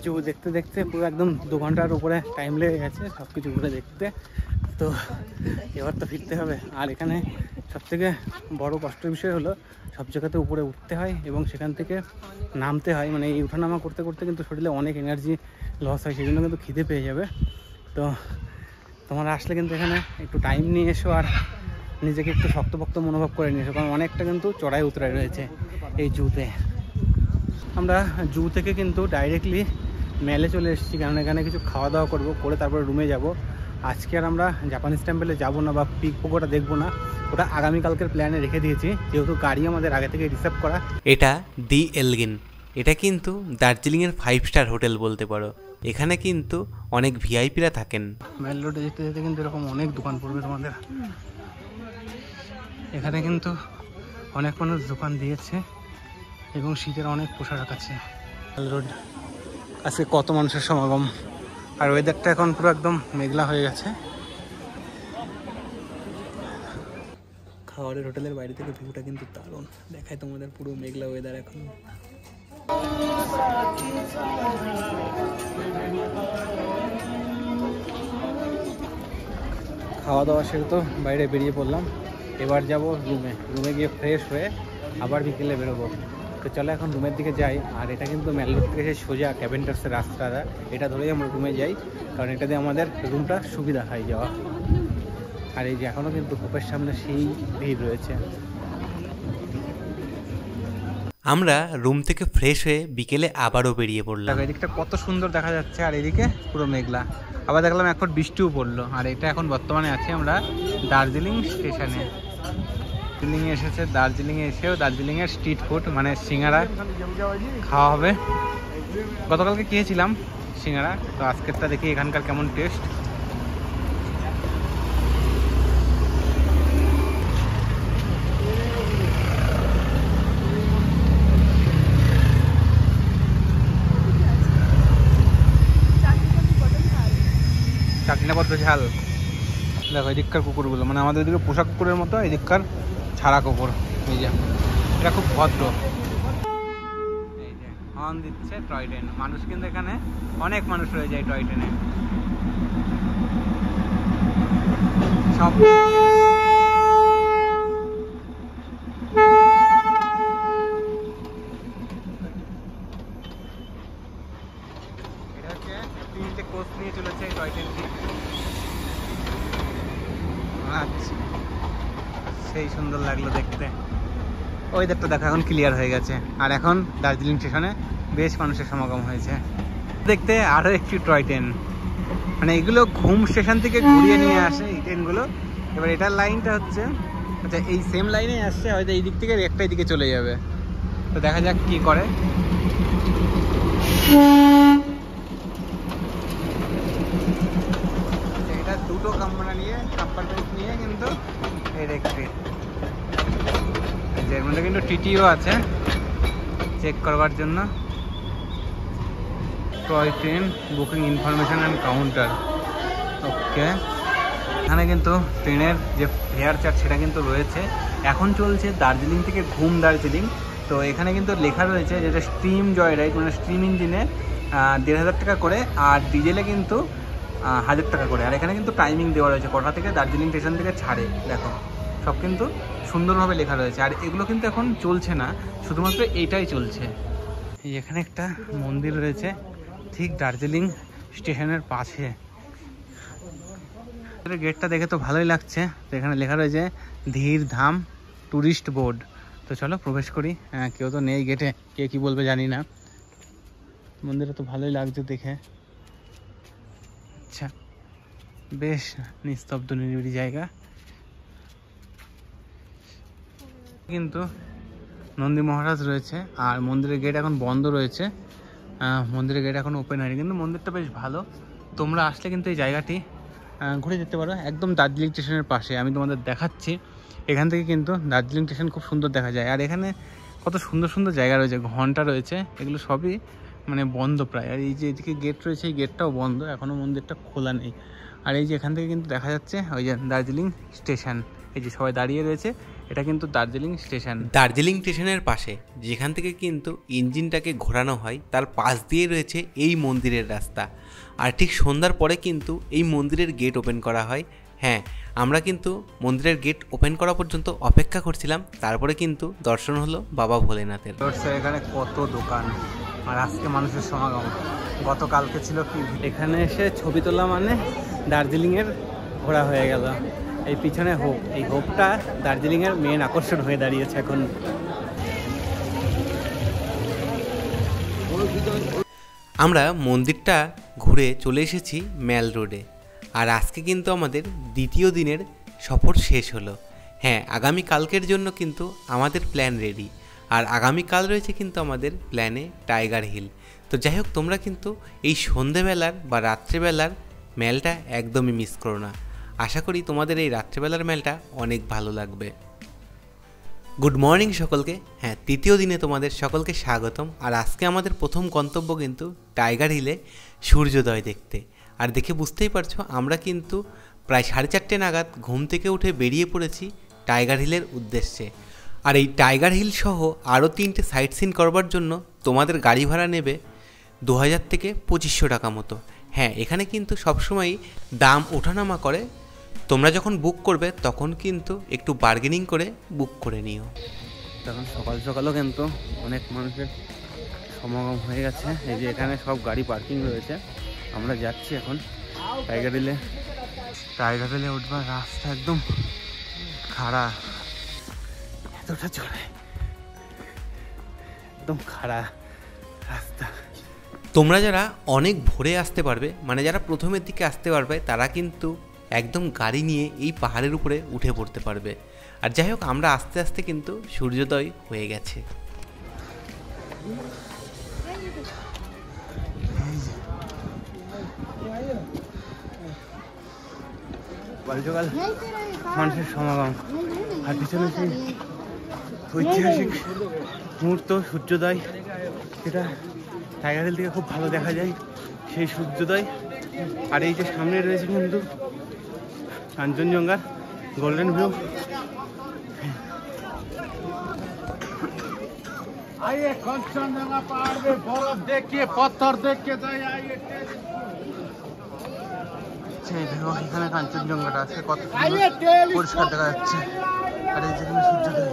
জু দেখতে দেখতে পুরো একদম 2 ঘন্টার উপরে টাইম লেগে গেছে সব কিছু ঘুরে দেখতে। তো এবার তো ফিরতে হবে। আর এখানে সবথেকে বড় কষ্টের বিষয় হলো সব জায়গাতে উপরে উঠতে হয় এবং সেখান থেকে নামতে হয়, মানে এই ওঠানামা করতে করতে কিন্তু শরীরে অনেক এনার্জি লস হয়, সেই জন্য কিন্তু খিদে পেয়ে যাবে। তো তোমরা আসলে কিন্তু এখানে একটু টাইম নিয়ে এসো, আর নিজেকে একটু শক্তপোক্ত মনোভাব করে নিয়ে এসো, কারণ অনেকটা কিন্তু চড়াই উতরাই রয়েছে এই জুতে। আমরা জু থেকে কিন্তু ডাইরেক্টলি মেলে চলে এসেছি, কারণ এখানে কিছু খাওয়া দাওয়া করবো, করে তারপরে রুমে যাব। আজকে আর আমরা জাপানিজ টেম্পলে যাব না বা পিক পোকোটা দেখবো না, ওটা আগামীকালকের প্ল্যানে রেখে দিয়েছি, যেহেতু গাড়ি আমাদের আগে থেকে রিজার্ভ করা। এটা দি এলগিন, এটা কিন্তু দার্জিলিংয়ের 5 স্টার হোটেল বলতে পারো। এখানে কিন্তু অনেক ভিআইপিরা থাকেন। মেল রোডে যেতে যেতে কিন্তু এরকম অনেক দোকান পড়বে তোমাদের। এখানে কিন্তু অনেক মানুষ দোকান দিয়েছে এবং শীতের অনেক পোশাক আছে। মেল রোড, আজকে কত মানুষের সমাগম। আর ওয়েদারটা এখন পুরো একদম মেঘলা হয়ে গেছে। খাওয়ারের হোটেলের বাইরে থেকে ভিউটা কিন্তু দারুণ দেখায় তোমাদের, পুরো মেঘলা ওয়েদার এখন। খাওয়া দাওয়া সেরে তো বাইরে বেরিয়ে পড়লাম, এবার যাব রুমে গিয়ে ফ্রেশ হয়ে আবার বিকেলে বেরোবো। তো চলো এখন রুমের দিকে যাই। আর এটা কিন্তু মেল রোড থেকে সে সোজা ক্যাভেন্টার্সের রাস্তাটা, এটা ধরেই আমরা রুমে যাই, কারণ এটা দিয়ে আমাদের রুমটা সুবিধা হয় যাওয়া। আর এই যে এখনও কিন্তু হোপের সামনে সেই ভিড় রয়েছে। আমরা রুম থেকে ফ্রেশ হয়ে বিকেলে আবারও বেরিয়ে পড়লাম। এদিকটা কত সুন্দর দেখা যাচ্ছে, আর এদিকে পুরো মেঘলা। আবার দেখলাম এখন বৃষ্টিও পড়লো। আর এটা এখন বর্তমানে আছি আমরা দার্জিলিং স্টেশনে। দার্জিলিংয়ে এসেছে, দার্জিলিংয়ে এসেও দার্জিলিংয়ের স্ট্রিট ফুড মানে সিঙ্গারা খাওয়া হবে। গতকালকে খেয়েছিলাম সিঙ্গারা, তো আজকেরটা দেখি এখানকার কেমন টেস্ট। চাটনিটা বড্ড ঝাল। দেখো এদিককার কুকুরগুলো, মানে আমাদের এদিকে পোষা কুকুরের মতো, এদিককার ছাড়া কুকুর। এই যে এটা খুব ভদ্র। এই যে হর্ন দিচ্ছে টয় ট্রেন, মানুষ কিন্তু এখানে অনেক মানুষ রয়ে যায় টয় ট্রেনে। সব এটা হচ্ছে 3টে কোচ নিয়ে চলেছে এই টয় ট্রেনটি। আচ্ছা, সেই সুন্দর লাগলো দেখতে। ওয়েদারটা দেখো এখন ক্লিয়ার হয়ে গেছে। আর এখন দার্জিলিং স্টেশনে বেশ মানুষের সমাগম হয়েছে দেখতে। আরও একটি টয় ট্রেন, মানে এগুলো ঘুম স্টেশন থেকে ঘুরিয়ে নিয়ে আসে এই ট্রেনগুলো। এবার এটার লাইনটা হচ্ছে, আচ্ছা এই সেম লাইনে আসছে, হয়তো এই দিক থেকে একটা দিকে চলে যাবে। তো দেখা যাক কি করে। এটা দুটো কম্পার্টমেন্ট নিয়ে কিন্তু এর একটি, এর মধ্যে কিন্তু টিটিও আছে চেক করবার জন্য। Toy train booking information and counter, okay. এখানে কিন্তু ট্রেনের যে ফেয়ার চার্ট সেটা কিন্তু রয়েছে। এখন চলছে দার্জিলিং থেকে ঘুম দার্জিলিং। তো এখানে কিন্তু লেখা রয়েছে যেটা স্টিম জয় রাইড, মানে স্টিম ইঞ্জিনে 1500 টাকা করে, আর ডিজেলে কিন্তু 1000 টাকা করে। আর এখানে কিন্তু টাইমিং দেওয়া রয়েছে কটা থেকে দার্জিলিং স্টেশন থেকে ছাড়ে, দেখো সব কিন্তু সুন্দরভাবে লেখা রয়েছে। আর এগুলো কিন্তু এখন চলছে না, শুধুমাত্র এইটাই চলছে। এখানে একটা মন্দির রয়েছে ঠিক দার্জিলিং স্টেশনের পাশে। গেটটা দেখে তো ভালোই লাগছে। তো এখানে লেখা রয়েছে ধীর ধাম ট্যুরিস্ট বোর্ড। তো চলো প্রবেশ করি। কেউ তো নেই গেটে, কে কি বলবে জানি না। মন্দিরে তো ভালোই লাগছে দেখে। আচ্ছা, বেশ নিস্তব্ধ নিরিবিলি জায়গা। কিন্তু নন্দী মহারাজ রয়েছে, আর মন্দিরের গেট এখন বন্ধ রয়েছে। মন্দিরের গেট এখন ওপেন হয়নি, কিন্তু মন্দিরটা বেশ ভালো। তোমরা আসলে কিন্তু এই জায়গাটি ঘুরে যেতে পারো, একদম দার্জিলিং স্টেশনের পাশে। আমি তোমাদের দেখাচ্ছি, এখান থেকে কিন্তু দার্জিলিং স্টেশন খুব সুন্দর দেখা যায়। আর এখানে কত সুন্দর সুন্দর জায়গা রয়েছে, ঘন্টা রয়েছে, এগুলো সবই মানে বন্ধ প্রায়। আর এই যে এদিকে গেট রয়েছে, এই গেটটাও বন্ধ, এখনও মন্দিরটা খোলা নেই। আর এই যে এখান থেকে কিন্তু দেখা যাচ্ছে ওই যে দার্জিলিং স্টেশন, এই যে সবাই দাঁড়িয়ে রয়েছে, এটা কিন্তু দার্জিলিং স্টেশন। দার্জিলিং স্টেশনের পাশে যেখান থেকে কিন্তু ইঞ্জিনটাকে ঘোরানো হয় তার পাশ দিয়ে রয়েছে এই মন্দিরের রাস্তা। আর ঠিক সন্ধ্যার পরে কিন্তু এই মন্দিরের গেট ওপেন করা হয়। হ্যাঁ, আমরা কিন্তু মন্দিরের গেট ওপেন করা পর্যন্ত অপেক্ষা করছিলাম, তারপরে কিন্তু দর্শন হলো বাবা ভোলেনাথের। এখানে কত দোকান, আর আজকে মানুষের সমাগম। গতকালকে ছিল কি, এখানে এসে ছবি তোলা মানে দার্জিলিংয়ের ঘোরা হয়ে গেল। এই পিছনে হোপ, এই হোপটা দার্জিলিংয়ের মেন আকর্ষণ হয়ে দাঁড়িয়েছে এখন। আমরা মন্দিরটা ঘুরে চলে এসেছি মেল রোডে। আর আজকে কিন্তু আমাদের দ্বিতীয় দিনের সফর শেষ হলো। হ্যাঁ, আগামীকালকের জন্য কিন্তু আমাদের প্ল্যান রেডি। আর আগামীকাল রয়েছে কিন্তু আমাদের প্ল্যানে টাইগার হিল। তো যাই হোক, তোমরা কিন্তু এই সন্ধেবেলার বা রাত্রেবেলার মেলটা একদমই মিস করো না। আশা করি তোমাদের এই রাত্রেবেলার মেলটা অনেক ভালো লাগবে। গুড মর্নিং সকলকে। হ্যাঁ, তৃতীয় দিনে তোমাদের সকলকে স্বাগতম। আর আজকে আমাদের প্রথম গন্তব্য কিন্তু টাইগার হিলে সূর্যোদয় দেখতে। আর দেখে বুঝতেই পারছো, আমরা কিন্তু প্রায় 4:30 নাগাদ ঘুম থেকে উঠে বেরিয়ে পড়েছি টাইগার হিলের উদ্দেশ্যে। আর এই টাইগার হিল সহ আরও 3টে সাইট সিন করবার জন্য তোমাদের গাড়ি ভাড়া নেবে 2000 থেকে 2500 টাকা মতো। হ্যাঁ, এখানে কিন্তু সবসময়ই দাম ওঠানামা করে, তোমরা যখন বুক করবে তখন কিন্তু একটু বার্গেনিং করে বুক করে নিও। তখন সকাল সকালও কিন্তু অনেক মানুষের সমাগম হয়ে গেছে। এই যে এখানে সব গাড়ি পার্কিং রয়েছে। আমরা যাচ্ছি এখন টাইগার হিলে। টাইগার হিলে উঠবার রাস্তা একদম খাড়া, এতটা চড়ে, একদম খাড়া রাস্তা। তোমরা যারা অনেক ভোরে আসতে পারবে, মানে যারা প্রথমের দিকে আসতে পারবে, তারা কিন্তু একদম গাড়ি নিয়ে এই পাহাড়ের উপরে উঠে পড়তে পারবে। আর যাই হোক, আমরা আস্তে আস্তে কিন্তু সূর্যোদয় হয়ে গেছে। সকাল মানুষের সমাগম, আর পিছনে সেই ঐতিহাসিক মুহূর্ত সূর্যোদয়, যেটা টাইগার হিল থেকে খুব ভালো দেখা যায়, সেই সূর্যোদয়। আর এই যে সামনে রয়েছে কিন্তু কাঞ্চনজঙ্ঘার গোল্ডেন ভিউ। आइए कंचनजंगा पहाड़ में बर्फ देखिए, पत्थर देख के जाइए। आइए এখানে কাঞ্চনজঙ্ঘাটা আছে, কত পরিষ্কার দেখা যাচ্ছে। আর এই যেখানে সূর্যোদয়,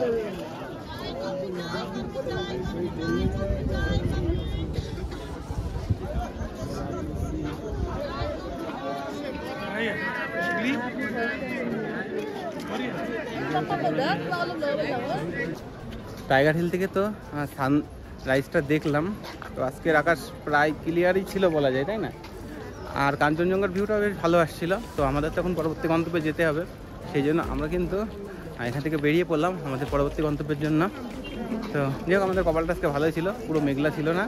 টাইগার হিল থেকে তো সানরাইজটা দেখলাম। তো আজকের আকাশ প্রায় ক্লিয়ারই ছিল বলা যায়, তাই না? আর কাঞ্চনজঙ্ঘার ভিউটা বেশ ভালো আসছিল। তো আমাদের তখন পরবর্তী গন্তব্যে যেতে হবে, সেই জন্য আমরা কিন্তু এখান থেকে বেরিয়ে পড়লাম আমাদের পরবর্তী গন্তব্যের জন্য। তো যাই হোক, আমাদের কপালটা আজকে ভালোই ছিল, পুরো মেঘলা ছিল না,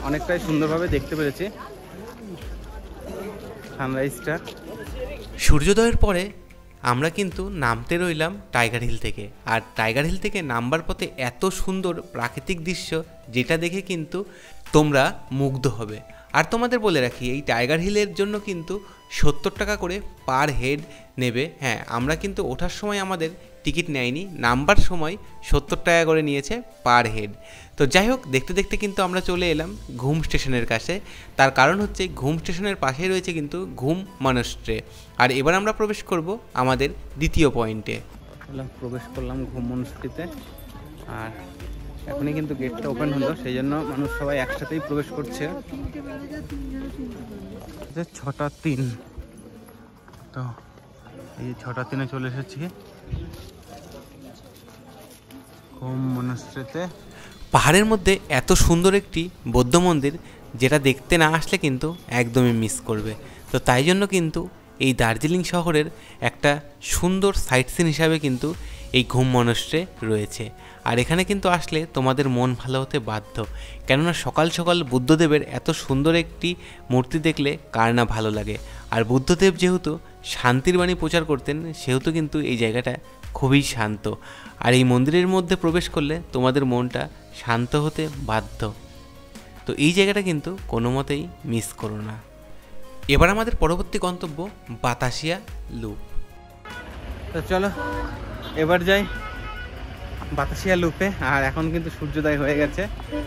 অনেকটাই সুন্দরভাবে দেখতে পেরেছি সানরাইজটা। সূর্যোদয়ের পরে আমরা কিন্তু নামতে রইলাম টাইগার হিল থেকে। আর টাইগার হিল থেকে নামবার পথে এত সুন্দর প্রাকৃতিক দৃশ্য, যেটা দেখে কিন্তু তোমরা মুগ্ধ হবে। আর তোমাদের বলে রাখি, এই টাইগার হিলের জন্য কিন্তু 70 টাকা করে পার হেড নেবে। হ্যাঁ, আমরা কিন্তু ওঠার সময় আমাদের টিকিট নেয়নি, নামবার সময় 70 টাকা করে নিয়েছে পার হেড। তো যাই হোক, দেখতে দেখতে কিন্তু আমরা চলে এলাম ঘুম স্টেশনের কাছে। তার কারণ হচ্ছে ঘুম স্টেশনের পাশেই রয়েছে কিন্তু ঘুম মনস্ট্রে। আর এবার আমরা প্রবেশ করব আমাদের দ্বিতীয় পয়েন্টে। প্রবেশ করলাম ঘুম মনস্ট্রিতে। আর এখনই কিন্তু গেটটা ওপেন হলো, সেই জন্য মানুষ সবাই একসাথেই প্রবেশ করছে। 6:03। তো এই 6:03-এ চলে এসেছি ঘুম মনস্ট্রিতে। পাহাড়ের মধ্যে এত সুন্দর একটি বৌদ্ধ মন্দির, যেটা দেখতে না আসলে কিন্তু একদমই মিস করবে। তো তাই জন্য কিন্তু এই দার্জিলিং শহরের একটা সুন্দর সাইট সিন হিসাবে কিন্তু এই ঘুম মনস্ট্রে রয়েছে। আর এখানে কিন্তু আসলে তোমাদের মন ভালো হতে বাধ্য, কেননা সকাল সকাল বুদ্ধদেবের এত সুন্দর একটি মূর্তি দেখলে কার না ভালো লাগে। আর বুদ্ধদেব যেহেতু শান্তির বাণী প্রচার করতেন, সেহেতু কিন্তু এই জায়গাটা খুবই শান্ত। আর এই মন্দিরের মধ্যে প্রবেশ করলে তোমাদের মনটা শান্ত হতে বাধ্য। তো এই জায়গাটা কিন্তু কোনো মতেই মিস করো না। এবার আমাদের পরবর্তী গন্তব্য বাতাসিয়া লুপ। তো চলো এবার যাই বাতাসিয়া লুপে। আর এখন কিন্তু সূর্যোদয় হয়ে গেছে,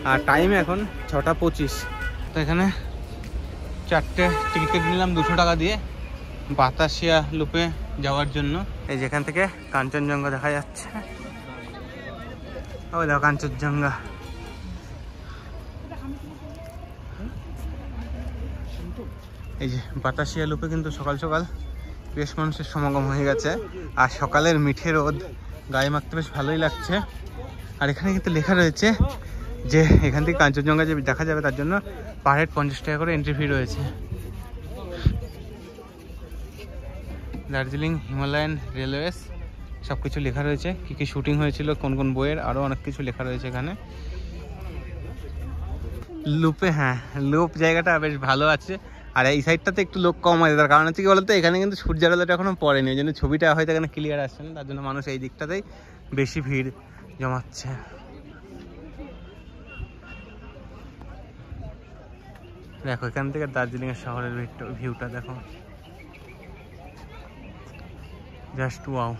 আর টাইম এখন 6:25। তো এখানে 4টে টিকিট কেটে নিলাম 200 টাকা দিয়ে বাতাসিয়া লুপে যাওয়ার জন্য। এই যেখান থেকে কাঞ্চনজঙ্ঘা দেখা যাচ্ছে, ওই দেখো কাঞ্চনজঙ্ঘা। এই যে বাতাসিয়া লুপে কিন্তু সকাল সকাল বেশ মানুষের সমাগম হয়ে গেছে। আর সকালের মিঠে রোদ গায়ে মাখতে বেশ ভালোই লাগছে। আর এখানে কিন্তু লেখা রয়েছে যে এখান থেকে কাঞ্চনজঙ্ঘা যে দেখা যাবে, তার জন্য পার হেড 50 টাকা করে এন্ট্রি ফি রয়েছে। দার্জিলিং হিমালয়ান রেলওয়েজ সব কিছু লেখা রয়েছে, কী কী শুটিং হয়েছিল, কোন কোন বইয়ের, আরও অনেক কিছু লেখা রয়েছে এখানে লুপে। হ্যাঁ, লুপ জায়গাটা বেশ ভালো আছে। আর এই সাইডটাতে একটু লোক কম আছে, তার কারণ হচ্ছে কি বলতো, এখানে কিন্তু সূর্যের আলোটা এখনো পড়েনি, ওই জন্য ছবিটা হয়তো এখানে ক্লিয়ার আসছে না, তার জন্য মানুষ এই দিকটাতেই বেশি ভিড় জমাচ্ছে। দেখো এখান থেকে দার্জিলিংয়ের শহরের ভিউটা দেখো, জাস্ট ওয়াও।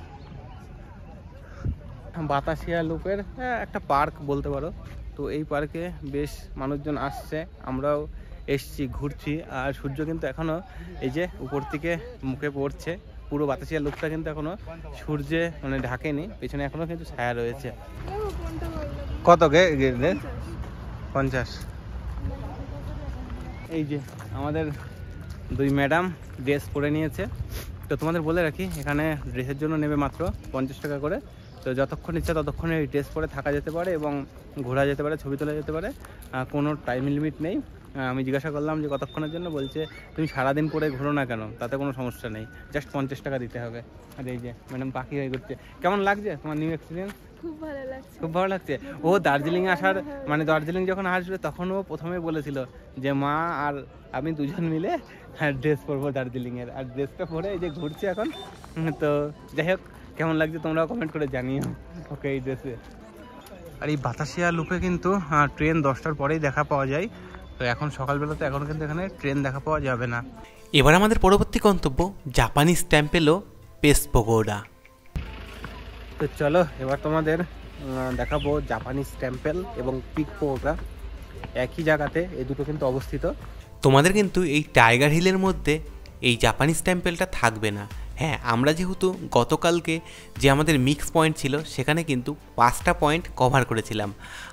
বাতাসিয়া লুপের একটা পার্ক বলতে পারো। তো এই পার্কে বেশ মানুষজন আসছে, আমরাও এসছি, ঘুরছি। আর সূর্য কিন্তু এখনও এই যে উপর থেকে মুখে পড়ছে। পুরো বাতাসিয়া লুপটা কিন্তু এখনও সূর্যে মানে ঢাকেনি, পেছনে এখনও কিন্তু ছায়া রয়েছে। কত গেলে 50। এই যে আমাদের দুই ম্যাডাম ড্রেস পরে নিয়েছে। তো তোমাদের বলে রাখি, এখানে ড্রেসের জন্য নেবে মাত্র 50 টাকা করে। তো যতক্ষণ ইচ্ছা ততক্ষণে এই ড্রেস পরে থাকা যেতে পারে এবং ঘোরা যেতে পারে, ছবি তোলা যেতে পারে, কোনো টাইম লিমিট নেই। আমি জিজ্ঞাসা করলাম যে কতক্ষণের জন্য, বলছে তুমি সারাদিন পরে ঘোরো না কেন, তাতে কোনো সমস্যা নেই, জাস্ট 50 টাকা দিতে হবে। আর এই যে ম্যাডাম পাখি হয়ে ঘুরছে। কেমন লাগছে তোমার নিউ এক্সপিরিয়েন্স? খুব ভালো লাগছে। খুব ভালো লাগছে। ও দার্জিলিং আসার মানে দার্জিলিং যখন আসবে তখন ও প্রথমে বলেছিল যে মা আর আমি দুজন মিলে ড্রেস পরবো দার্জিলিংয়ের, আর ড্রেসটা পরে এই যে ঘুরছে এখন। তো যাই হোক, কেমন লাগছে তোমরাও কমেন্ট করে জানিও ওকে এই ড্রেসে। আর এই বাতাসিয়া লুপে কিন্তু ট্রেন 10টার পরেই দেখা পাওয়া যায়। তো এখন সকালবেলাতে এখন কিন্তু এখানে ট্রেন দেখা পাওয়া যাবে না। এবার আমাদের পরবর্তী গন্তব্য জাপানিজ টেম্পল ও পেস্ট পকোড়া। তো চলো এবার তোমাদের দেখাবো জাপানিজ টেম্পল এবং পিক পকোড়া। একই জায়গাতে এই দুটো কিন্তু অবস্থিত। তোমাদের কিন্তু এই টাইগার হিলের মধ্যে এই জাপানিজ টেম্পলটা থাকবে না। হ্যাঁ, আমরা যেহেতু গতকালকে যে আমাদের মিক্স পয়েন্ট ছিল সেখানে কিন্তু 5টা পয়েন্ট কভার করেছিলাম,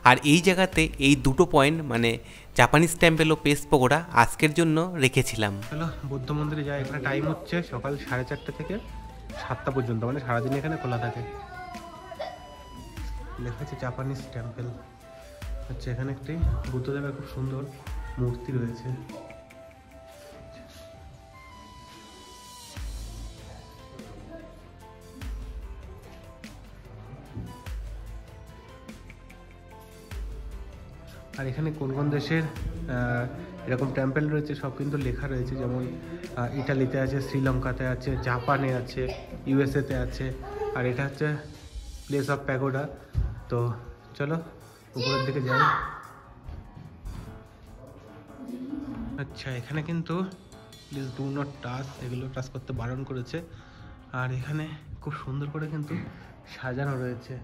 আর এই জায়গাতে এই দুটো পয়েন্ট মানে জাপানিজ টেম্পল ও পেস্ট পকোড়া আজকের জন্য রেখেছিলাম। চলো বুদ্ধ মন্দিরে যাই। এখানে টাইম হচ্ছে সকাল 4:30 থেকে 7টা পর্যন্ত, মানে সারাদিন এখানে খোলা থাকে। লেখা আছে জাপানিজ টেম্পল। আচ্ছা, এখানে একটি বুদ্ধদেবের খুব সুন্দর মূর্তি রয়েছে। আর এখানে কোন কোন দেশের এরকম টেম্পল রয়েছে সব কিন্তু লেখা রয়েছে। যেমন ইটালিতে আছে, শ্রীলঙ্কাতে আছে, জাপানে আছে, ইউএসএতে আছে। আর এটা হচ্ছে প্লেস অফ প্যাগোডা। তো চলো উপরের দিকে যাই। আচ্ছা, এখানে কিন্তু প্লিজ ডু নট টাচ, এগুলো টাচ করতে বারণ করেছে। আর এখানে খুব সুন্দর করে কিন্তু সাজানো রয়েছে,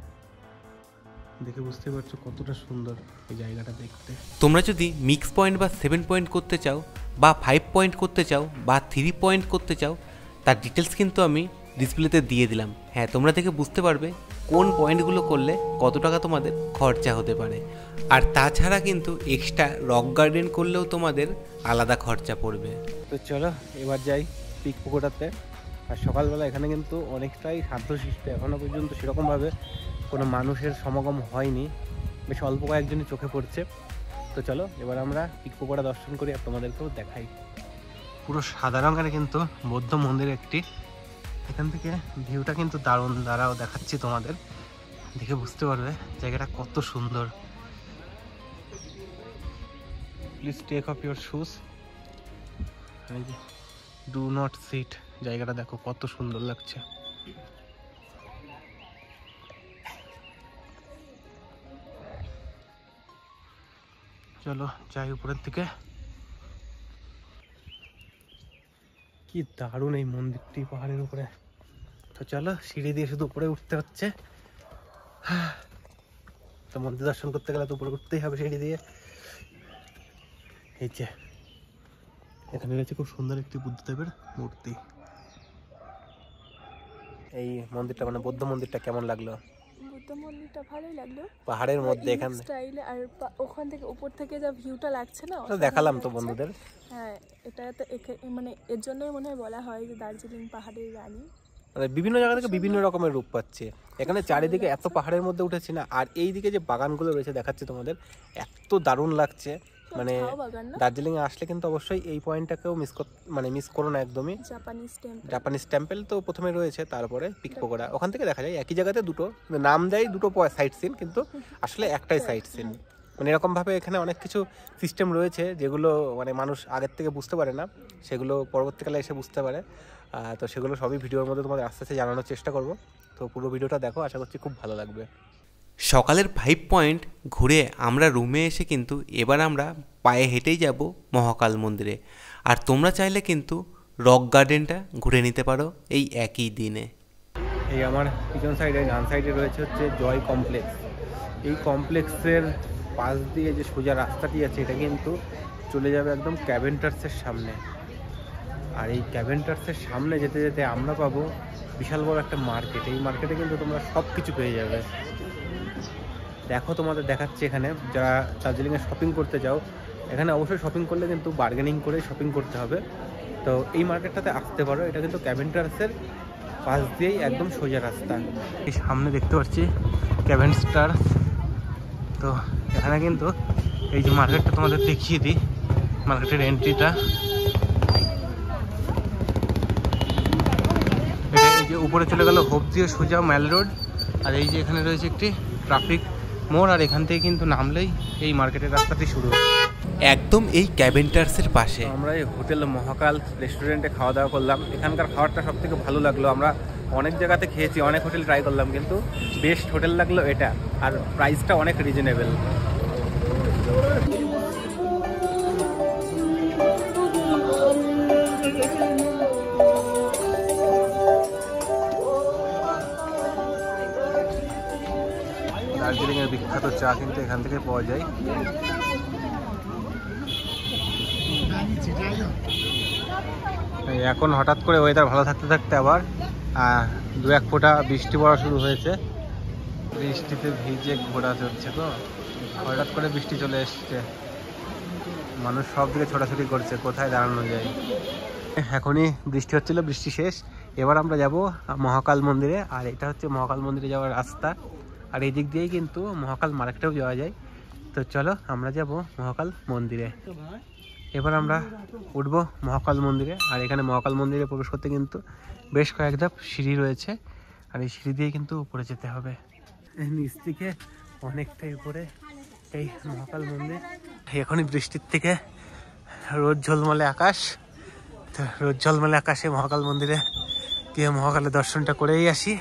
দেখে বুঝতে পারছো কতটা সুন্দর এই জায়গাটা দেখতে। তোমরা যদি মিক্স পয়েন্ট বা 7 পয়েন্ট করতে চাও বা 5 পয়েন্ট করতে চাও বা 3 পয়েন্ট করতে চাও, তার ডিটেলস কিন্তু আমি ডিসপ্লেতে দিয়ে দিলাম। হ্যাঁ, তোমরা দেখে বুঝতে পারবে কোন পয়েন্টগুলো করলে কত টাকা তোমাদের খরচা হতে পারে। আর তাছাড়া কিন্তু এক্সট্রা রক গার্ডেন করলেও তোমাদের আলাদা খরচা পড়বে। তো চলো এবার যাই পিক পকোড়াতে। আর সকালবেলা এখানে কিন্তু অনেকটাই শান্তশিষ্ট, এখনও পর্যন্ত সেরকমভাবে কোনো মানুষের সমাগম হয়নি, বেশ অল্প কয়েকজনই চোখে পড়ছে। তো চলো এবার আমরা পিক পকোড়া দর্শন করি আর তোমাদেরকেও দেখাই। পুরো সাদা রঙের কিন্তু বৌদ্ধ মন্দির একটি। এখান থেকে ভিউটা কিন্তু দারুণ, দাঁড়াও দেখাচ্ছি তোমাদের, দেখে বুঝতে পারবে জায়গাটা কত সুন্দর। Please take off your shoes, do not sit. জায়গাটা দেখো কত সুন্দর লাগছে। চলো যাই উপরের দিকে। কি দারুণ এই মন্দিরটি পাহাড়ের উপরে। তো চলো সিঁড়ি দিয়ে শুধু উপরে উঠতে হচ্ছে। তো মন্দির দর্শন করতে গেলে তো উপরে উঠতেই হবে সিঁড়ি দিয়ে। এই যে এখানে রয়েছে খুব সুন্দর একটি বুদ্ধদেবের মূর্তি। এই মন্দিরটা মানে বৌদ্ধ মন্দিরটা কেমন লাগলো? বুদ্ধ মন্দিরটা ভালোই লাগলো, পাহাড়ের মধ্যে এখানে স্টাইলে। আর ওখান থেকে উপর থেকে যা ভিউটা লাগছে না, দেখালাম তো বন্ধুদের। হ্যাঁ, এটা তো মানে এর জন্যই মনে হয় বলা হয় যে দার্জিলিং পাহাড়ের রানী। মানে বিভিন্ন জায়গা থেকে বিভিন্ন রকমের রূপ পাচ্ছে। এখানে চারিদিকে এত পাহাড়ের মধ্যে উঠেছি না, আর এই দিকে যে বাগানগুলো রয়েছে দেখাচ্ছি তোমাদের, এত দারুণ লাগছে। মানে দার্জিলিং এ আসলে কিন্তু অবশ্যই এই পয়েন্টটাকেও মিস করো না একদমই। জাপানিজ টেম্পল তো প্রথমে রয়েছে, তারপরে পিক পকোড়া। ওখান থেকে দেখা যায় একই জায়গাতে দুটো নাম দেয়, দুটো সাইট সিন, কিন্তু আসলে একটাই সাইট সিন। মানে এরকমভাবে এখানে অনেক কিছু সিস্টেম রয়েছে যেগুলো মানে মানুষ আগের থেকে বুঝতে পারে না, সেগুলো পরবর্তীকালে এসে বুঝতে পারে। তো সেগুলো সবই ভিডিওর মধ্যে তোমাদের আস্তে আস্তে জানানোর চেষ্টা করব। তো পুরো ভিডিওটা দেখো, আশা করছি খুব ভালো লাগবে। সকালের 5 পয়েন্ট ঘুরে আমরা রুমে এসে কিন্তু এবার আমরা পায়ে হেঁটেই যাব মহাকাল মন্দিরে। আর তোমরা চাইলে কিন্তু রক গার্ডেনটা ঘুরে নিতে পারো এই একই দিনে। এই আমার পিছন সাইডে ডান সাইডে রয়েছে হচ্ছে জয় কমপ্লেক্স। এই কমপ্লেক্সের পাশ দিয়ে যে সোজা রাস্তাটি আছে এটা কিন্তু চলে যাবে একদম ক্যাভেন্টার্সের সামনে। আর এই ক্যাভেন্টার্সের সামনে যেতে যেতে আমরা পাবো বিশাল বড় একটা মার্কেট। এই মার্কেটে কিন্তু তোমরা সব কিছু পেয়ে যাবে। দেখো তোমাদের দেখাচ্ছে এখানে যারা দার্জিলিংয়ে শপিং করতে যাও, এখানে অবশ্যই শপিং করলে কিন্তু বার্গেনিং করে শপিং করতে হবে। তো এই মার্কেটটাতে আসতে পারো, এটা কিন্তু ক্যাভেন্টার্সের পাশ দিয়েই একদম সোজা রাস্তা। এই সামনে দেখতে পাচ্ছি ক্যাভেন্টার্স। তো এখানে কিন্তু এই যে মার্কেটটা তোমাদের দেখিয়ে দিই, মার্কেটের এন্ট্রিটা এটা এই যে উপরে চলে গেল হোপ দিয়ে সোজা ম্যাল রোড। আর এই যে এখানে রয়েছে একটি ট্রাফিক মোড়, আর এখান থেকে কিন্তু নামলেই এই মার্কেটের রাস্তাটি শুরু একদম এই ক্যাভেন্টার্সের পাশে। আমরা এই হোটেল মহাকাল রেস্টুরেন্টে খাওয়া দাওয়া করলাম। এখানকার খাবারটা সব থেকে ভালো লাগলো। আমরা অনেক জায়গাতে খেয়েছি, অনেক হোটেল ট্রাই করলাম, কিন্তু বেস্ট হোটেল লাগলো এটা। আর প্রাইসটা অনেক রিজনেবল। দার্জিলিংয়ের বিখ্যাত চা কিন্তু এখান থেকে পাওয়া যায়। এখন হঠাৎ করে ওয়েদার ভালো থাকতে থাকতে আবার দু এক ফোঁটা বৃষ্টি পড়া শুরু হয়েছে। বৃষ্টিতে ভিজে ঘোরা চলছে, তো হঠাৎ করে বৃষ্টি চলে এসছে। মানুষ সব দিকে ছোটাছুটি করছে, কোথায় দাঁড়ানো যায়। এখনই বৃষ্টি হচ্ছিল, বৃষ্টি শেষ। এবার আমরা যাব মহাকাল মন্দিরে। আর এটা হচ্ছে মহাকাল মন্দিরে যাওয়ার রাস্তা। আর এই দিক দিয়েই কিন্তু মহাকাল মার্কেটেও যাওয়া যায়। তো চলো আমরা যাব মহাকাল মন্দিরে। এবার আমরা উঠবো মহাকাল মন্দিরে। আর এখানে মহাকাল মন্দিরে প্রবেশ করতে কিন্তু বেশ কয়েক ধাপ সিঁড়ি রয়েছে। আর এই সিঁড়ি দিয়ে কিন্তু উপরে যেতে হবে। নিচ থেকে অনেকটাই উপরে এই মহাকাল মন্দির। এখনই বৃষ্টির থেকে রোদ ঝলমলে আকাশ। তো রোদ ঝলমলে আকাশে মহাকাল মন্দিরে গিয়ে মহাকালের দর্শনটা করেই আসি।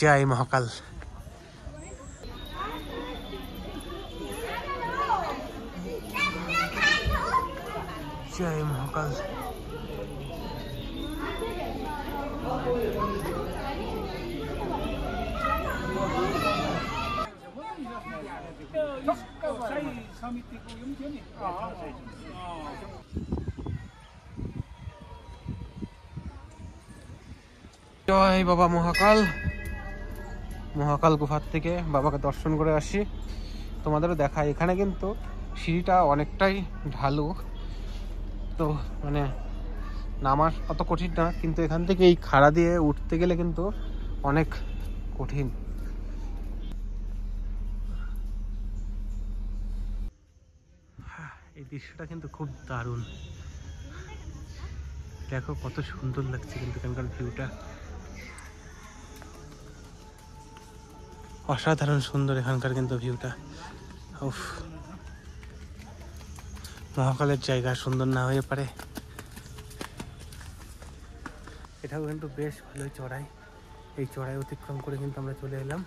জয় মহাকাল। জয় মহাকাল। জয় বাবা মহাকাল। মহাকাল গুফার থেকে বাবাকে দর্শন করে আসি। তোমাদেরও দেখায়, এখানে কিন্তু সিঁড়িটা অনেকটাই ঢালু, তো মানে নামার অত কঠিন না, কিন্তু এখান থেকে এই খাড়া দিয়ে উঠতে গেলে কিন্তু অনেক কঠিন। এই দৃশ্যটা কিন্তু খুব দারুণ। দেখো কত সুন্দর লাগছে কিন্তু এখানকার ভিউটা, অসাধারণ সুন্দর এখানকার কিন্তু ভিউটা। উফ, মহাকালের জায়গা সুন্দর না হয়ে পারে। এটাও কিন্তু বেশ ভালোই চড়াই। এই চড়াই অতিক্রম করে কিন্তু আমরা চলে এলাম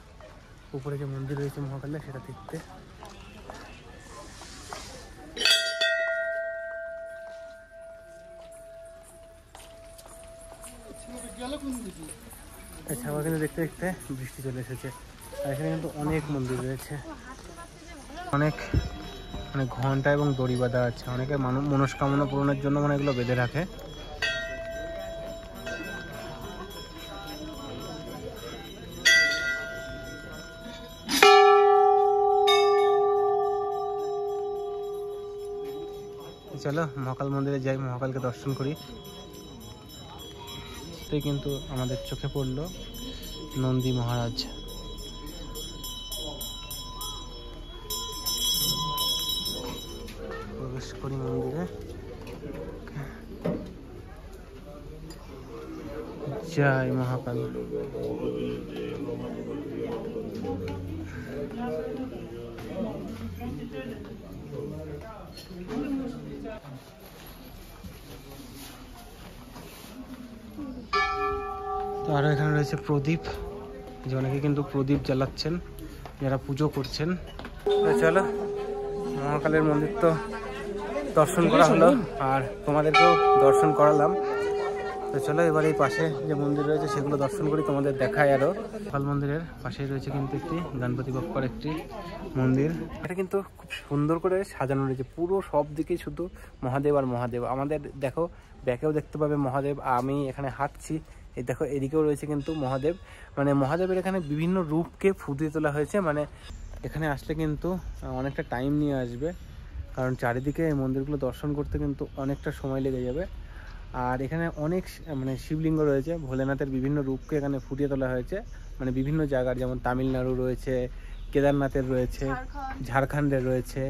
উপরে যে মন্দির রয়েছে মহাকালের, সেটা দেখতে। এছাড়াও কিন্তু দেখতে দেখতে বৃষ্টি চলে এসেছে। আর এখানে কিন্তু অনেক মন্দির রয়েছে, অনেক মানে ঘন্টা এবং দড়ি বাঁধা আছে। অনেকে মনস্কামনা পূরণের জন্য মানে এগুলো বেঁধে রাখে। চলো মহাকাল মন্দিরে যাই, মহাকালকে দর্শন করি। তাই কিন্তু আমাদের চোখে পড়লো নন্দী মহারাজ। প্রবেশ করি মন্দিরে। জয় মহাকাল। তো আরও এখানে রয়েছে প্রদীপ, যে অনেকে কিন্তু প্রদীপ জ্বালাচ্ছেন যারা পুজো করছেন। চলো মহাকালের মন্দির তো দর্শন করা হলো, আর তোমাদেরকেও দর্শন করালাম। তো তো চলো এবার এই পাশে যে মন্দির রয়েছে সেগুলো দর্শন করি, তোমাদের দেখায়। আরও গোপাল মন্দিরের পাশেই রয়েছে কিন্তু একটি গণপতি বাপ্পার একটি মন্দির। এটা কিন্তু খুব সুন্দর করে সাজানো রয়েছে, পুরো সব দিকেই শুধু মহাদেব আর মহাদেব। আমাদের দেখো ব্যাকেও দেখতে পাবে মহাদেব, আমি এখানে হাঁটছি, এই দেখো এদিকেও রয়েছে কিন্তু মহাদেব। মানে মহাদেবের এখানে বিভিন্ন রূপকে ফুটিয়ে তোলা হয়েছে। মানে এখানে আসলে কিন্তু অনেকটা টাইম নিয়ে আসবে, কারণ চারিদিকে এই মন্দিরগুলো দর্শন করতে কিন্তু অনেকটা সময় লেগে যাবে। আর এখানে অনেক মানে শিবলিঙ্গ রয়েছে, ভোলেনাথের বিভিন্ন রূপকে এখানে ফুটিয়ে তোলা হয়েছে। মানে বিভিন্ন জায়গার, যেমন তামিলনাড়ু রয়েছে, কেদারনাথের রয়েছে, ঝাড়খণ্ডের রয়েছে,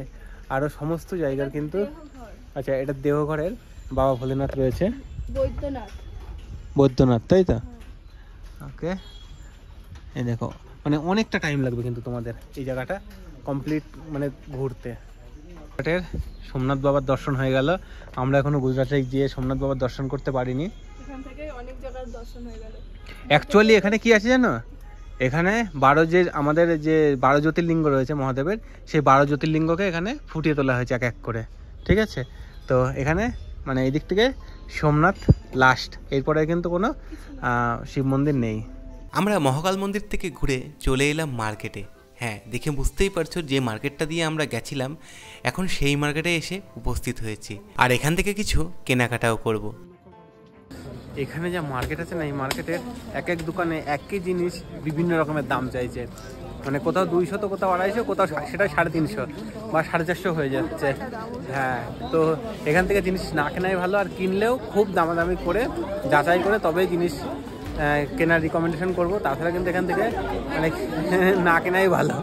আরও সমস্ত জায়গার কিন্তু। আচ্ছা, এটা দেওঘরের বাবা ভোলেনাথ রয়েছে, বৈদ্যনাথ, তাই তো? ওকে, এই দেখো মানে অনেকটা টাইম লাগবে কিন্তু তোমাদের এই জায়গাটা কমপ্লিট মানে ঘুরতে। গুজরাটের সোমনাথ বাবার দর্শন হয়ে গেল। আমরা এখনো গুজরাটে গিয়ে সোমনাথ বাবার দর্শন করতে পারিনি। এখান থেকে অনেক জায়গার দর্শন হয়ে গেল। অ্যাকচুয়ালি এখানে কি আছে জানো, এখানে আমাদের যে 12 জ্যোতির্লিঙ্গ রয়েছে মহাদেবের, সেই 12 জ্যোতির্লিঙ্গকে এখানে ফুটিয়ে তোলা হয়েছে এক এক করে, ঠিক আছে? তো এখানে মানে এই দিক থেকে সোমনাথ লাস্ট, এরপরে কিন্তু কোনো শিব মন্দির নেই। আমরা মহাকাল মন্দির থেকে ঘুরে চলে এলাম মার্কেটে। হ্যাঁ, দেখে বুঝতেই পারছো যে মার্কেটটা দিয়ে আমরা গেছিলাম, এখন সেই মার্কেটে এসে উপস্থিত হয়েছি, আর এখান থেকে কিছু কেনাকাটাও করব। এখানে যা মার্কেট আছে না, এই মার্কেটের এক এক দোকানে একই জিনিস বিভিন্ন রকমের দাম চাইছে। মানে কোথাও 200, তো কোথাও 250, কোথাও সেটা 350 বা 450 হয়ে যাচ্ছে। হ্যাঁ, তো এখান থেকে জিনিস না কেনাই ভালো, আর কিনলেও খুব দামাদামি করে যাচাই করে তবেই জিনিস কেনার রিকমেন্ডেশন করব। তাছাড়া কিন্তু এখান থেকে মানে না কেনাই ভালো।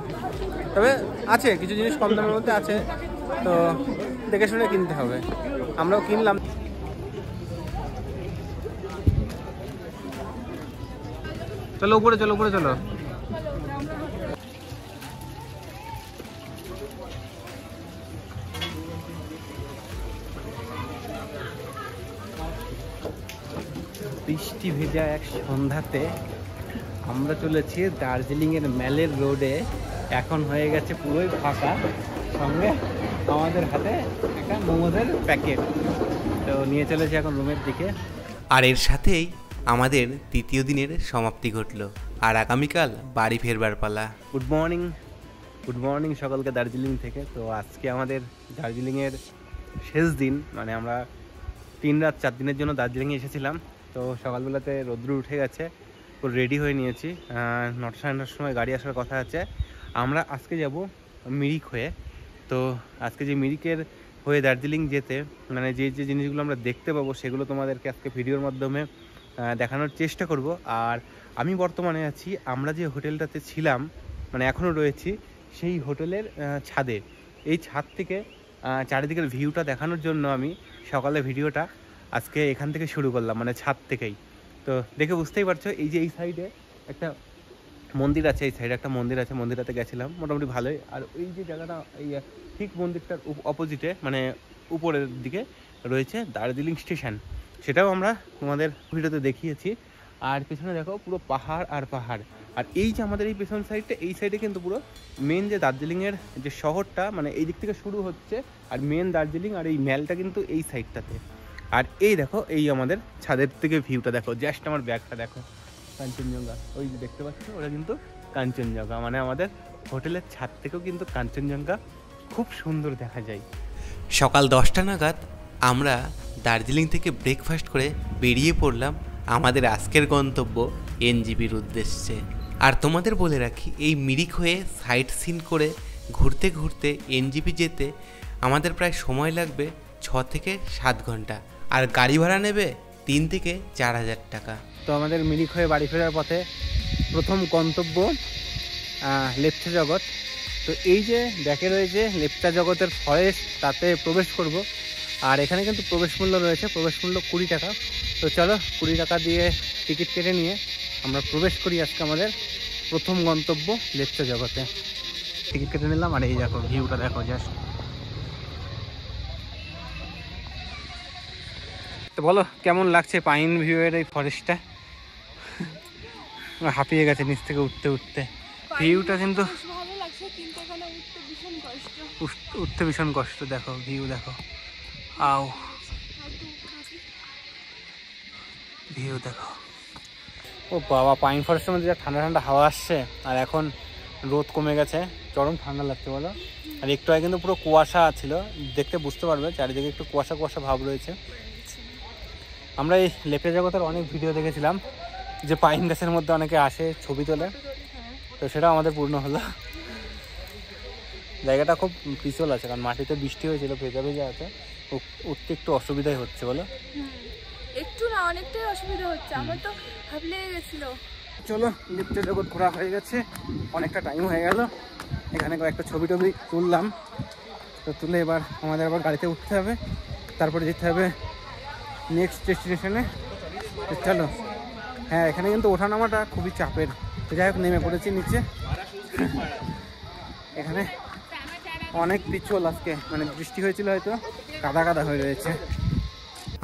তবে আছে কিছু জিনিস কম দামের মধ্যে আছে, তো দেখে শুনে কিনতে হবে। আমরাও কিনলাম। চলো উপরে চলো, উপরে চলো। বৃষ্টি ভেজা এক সন্ধ্যাতে আমরা চলেছি দার্জিলিংয়ের ম্যালের রোডে। এখন হয়ে গেছে পুরোই ফাঁকা, সঙ্গে আমাদের হাতে একটা মোমোজের প্যাকেট। তো নিয়ে চলেছি এখন রুমের দিকে। আর এর সাথেই আমাদের তৃতীয় দিনের সমাপ্তি ঘটলো, আর আগামীকাল বাড়ি ফেরবার পালা। গুড মর্নিং সকলকে দার্জিলিং থেকে। তো আজকে আমাদের দার্জিলিংয়ের শেষ দিন, মানে আমরা 3 রাত 4 দিনের জন্য দার্জিলিংয়ে এসেছিলাম। তো সকালবেলাতে রোদ্র উঠে গেছে, তো রেডি হয়ে নিয়েছি। 9টা সাড়ে 9টার সময় গাড়ি আসার কথা আছে। আমরা আজকে যাব মিরিক হয়ে। তো আজকে যে মিরিকের হয়ে দার্জিলিং যেতে মানে যে যে জিনিসগুলো আমরা দেখতে পাবো সেগুলো তোমাদেরকে আজকে ভিডিওর মাধ্যমে দেখানোর চেষ্টা করব। আর আমি বর্তমানে আছি, আমরা যে হোটেলটাতে ছিলাম মানে এখনও রয়েছি, সেই হোটেলের ছাদে। এই ছাদ থেকে চারিদিকের ভিউটা দেখানোর জন্য আমি সকালে ভিডিওটা আজকে এখান থেকে শুরু করলাম, মানে ছাদ থেকেই। তো দেখে বুঝতেই পারছো, এই যে এই সাইডে একটা মন্দির আছে, এই সাইডে একটা মন্দির আছে, মন্দিরটাতে গেছিলাম মোটামুটি ভালোই। আর ওই যে জায়গাটা, এই ঠিক মন্দিরটার অপোজিটে মানে উপরের দিকে রয়েছে দার্জিলিং স্টেশন, সেটাও আমরা তোমাদের ভিডিওতে দেখিয়েছি। আর পেছনে দেখো পুরো পাহাড় আর পাহাড়। আর এই যে আমাদের এই পেছন সাইডটা, এই সাইডে কিন্তু পুরো মেন যে দার্জিলিংয়ের যে শহরটা মানে এই দিক থেকে শুরু হচ্ছে, আর মেন দার্জিলিং আর এই ম্যালটা কিন্তু এই সাইডটাতে। আর এই দেখো এই আমাদের ছাদের থেকে ভিউটা দেখো, জাস্ট আমার ব্যাগটা দেখো, কাঞ্চনজঙ্ঘা ওই যে দেখতে পাচ্ছ, ওটা কিন্তু কাঞ্চনজঙ্ঘা। মানে আমাদের হোটেলের ছাদ থেকেও কিন্তু কাঞ্চনজঙ্ঘা খুব সুন্দর দেখা যায়। সকাল 10টা নাগাদ আমরা দার্জিলিং থেকে ব্রেকফাস্ট করে বেরিয়ে পড়লাম আমাদের আজকের গন্তব্য এনজিপির উদ্দেশ্যে। আর তোমাদের বলে রাখি, এই মিরিক হয়ে সাইট সিন করে ঘুরতে ঘুরতে এনজিপি যেতে আমাদের প্রায় সময় লাগবে 6 থেকে 7 ঘন্টা, আর গাড়ি ভাড়া নেবে 3 থেকে 4,000 টাকা। তো আমাদের মিরিক হয়ে বাড়ি ফেরার পথে প্রথম গন্তব্য লেপচা জগৎ। তো এই যে দেখে রয়েছে লেপচা জগতের ফরেস্ট, তাতে প্রবেশ করব। আর এখানে কিন্তু প্রবেশ মূল্য রয়েছে, প্রবেশ মূল্য 20 টাকা। তো চলো 20 টাকা দিয়ে টিকিট কেটে নিয়ে আমরা প্রবেশ করি আজকে আমাদের প্রথম গন্তব্য লেপচা জগতে। টিকিট কেটে নিলাম, আর এই দেখো ভিউটা দেখো জাস্ট। তো বলো কেমন লাগছে পাইন ভিউয়ের এই ফরেস্টটা? হাঁপিয়ে গেছে নিচ থেকে উঠতে উঠতে। ভিউটা কিন্তু ভালো লাগছে, কিন্তু এখানে উঠতে ভীষণ কষ্ট। উঠতে ভীষণ কষ্ট। দেখো ভিউ দেখো, আও ভিউ দেখো। ও বাবা, পাইন ফরেস্টের মধ্যে যা ঠান্ডা ঠান্ডা হাওয়া আসছে, আর এখন রোদ কমে গেছে, চরম ঠান্ডা লাগছে বলো। আর একটু আগে কিন্তু পুরো কুয়াশা ছিল, দেখতে বুঝতে পারবে চারিদিকে একটু কুয়াশা কুয়াশা ভাব রয়েছে। আমরা এই লেপে জগতের অনেক ভিডিও দেখেছিলাম যে পাইন গাছের মধ্যে অনেকে আসে ছবি তোলে, তো সেটাও আমাদের পূর্ণ হলো। জায়গাটা খুব পিছল আছে, কারণ মাটিতে বৃষ্টি হয়েছিল, ভেজা ভেজা আছে, উঠতে একটু অসুবিধাই হচ্ছে বলো। একটু না, অনেকটাই অসুবিধা হচ্ছে, আমার তো হাবলে গেছিল। চলো, লিফটে জগৎ ঘোরা হয়ে গেছে, অনেকটা টাইম হয়ে গেল। এখানে কয়েকটা ছবি টবি তুললাম, তো তুলে এবার আমাদের আবার গাড়িতে উঠতে হবে, তারপরে যেতে হবে নেক্সট ডেস্টিনেশনে। চলো। হ্যাঁ, এখানে কিন্তু ওঠানামাটা খুবই চাপের, যাই হোক নেমে পড়েছি নিচে। এখানে অনেক পিছল আজকে, মানে বৃষ্টি হয়েছিল হয়তো, কাদা কাদা হয়ে রয়েছে।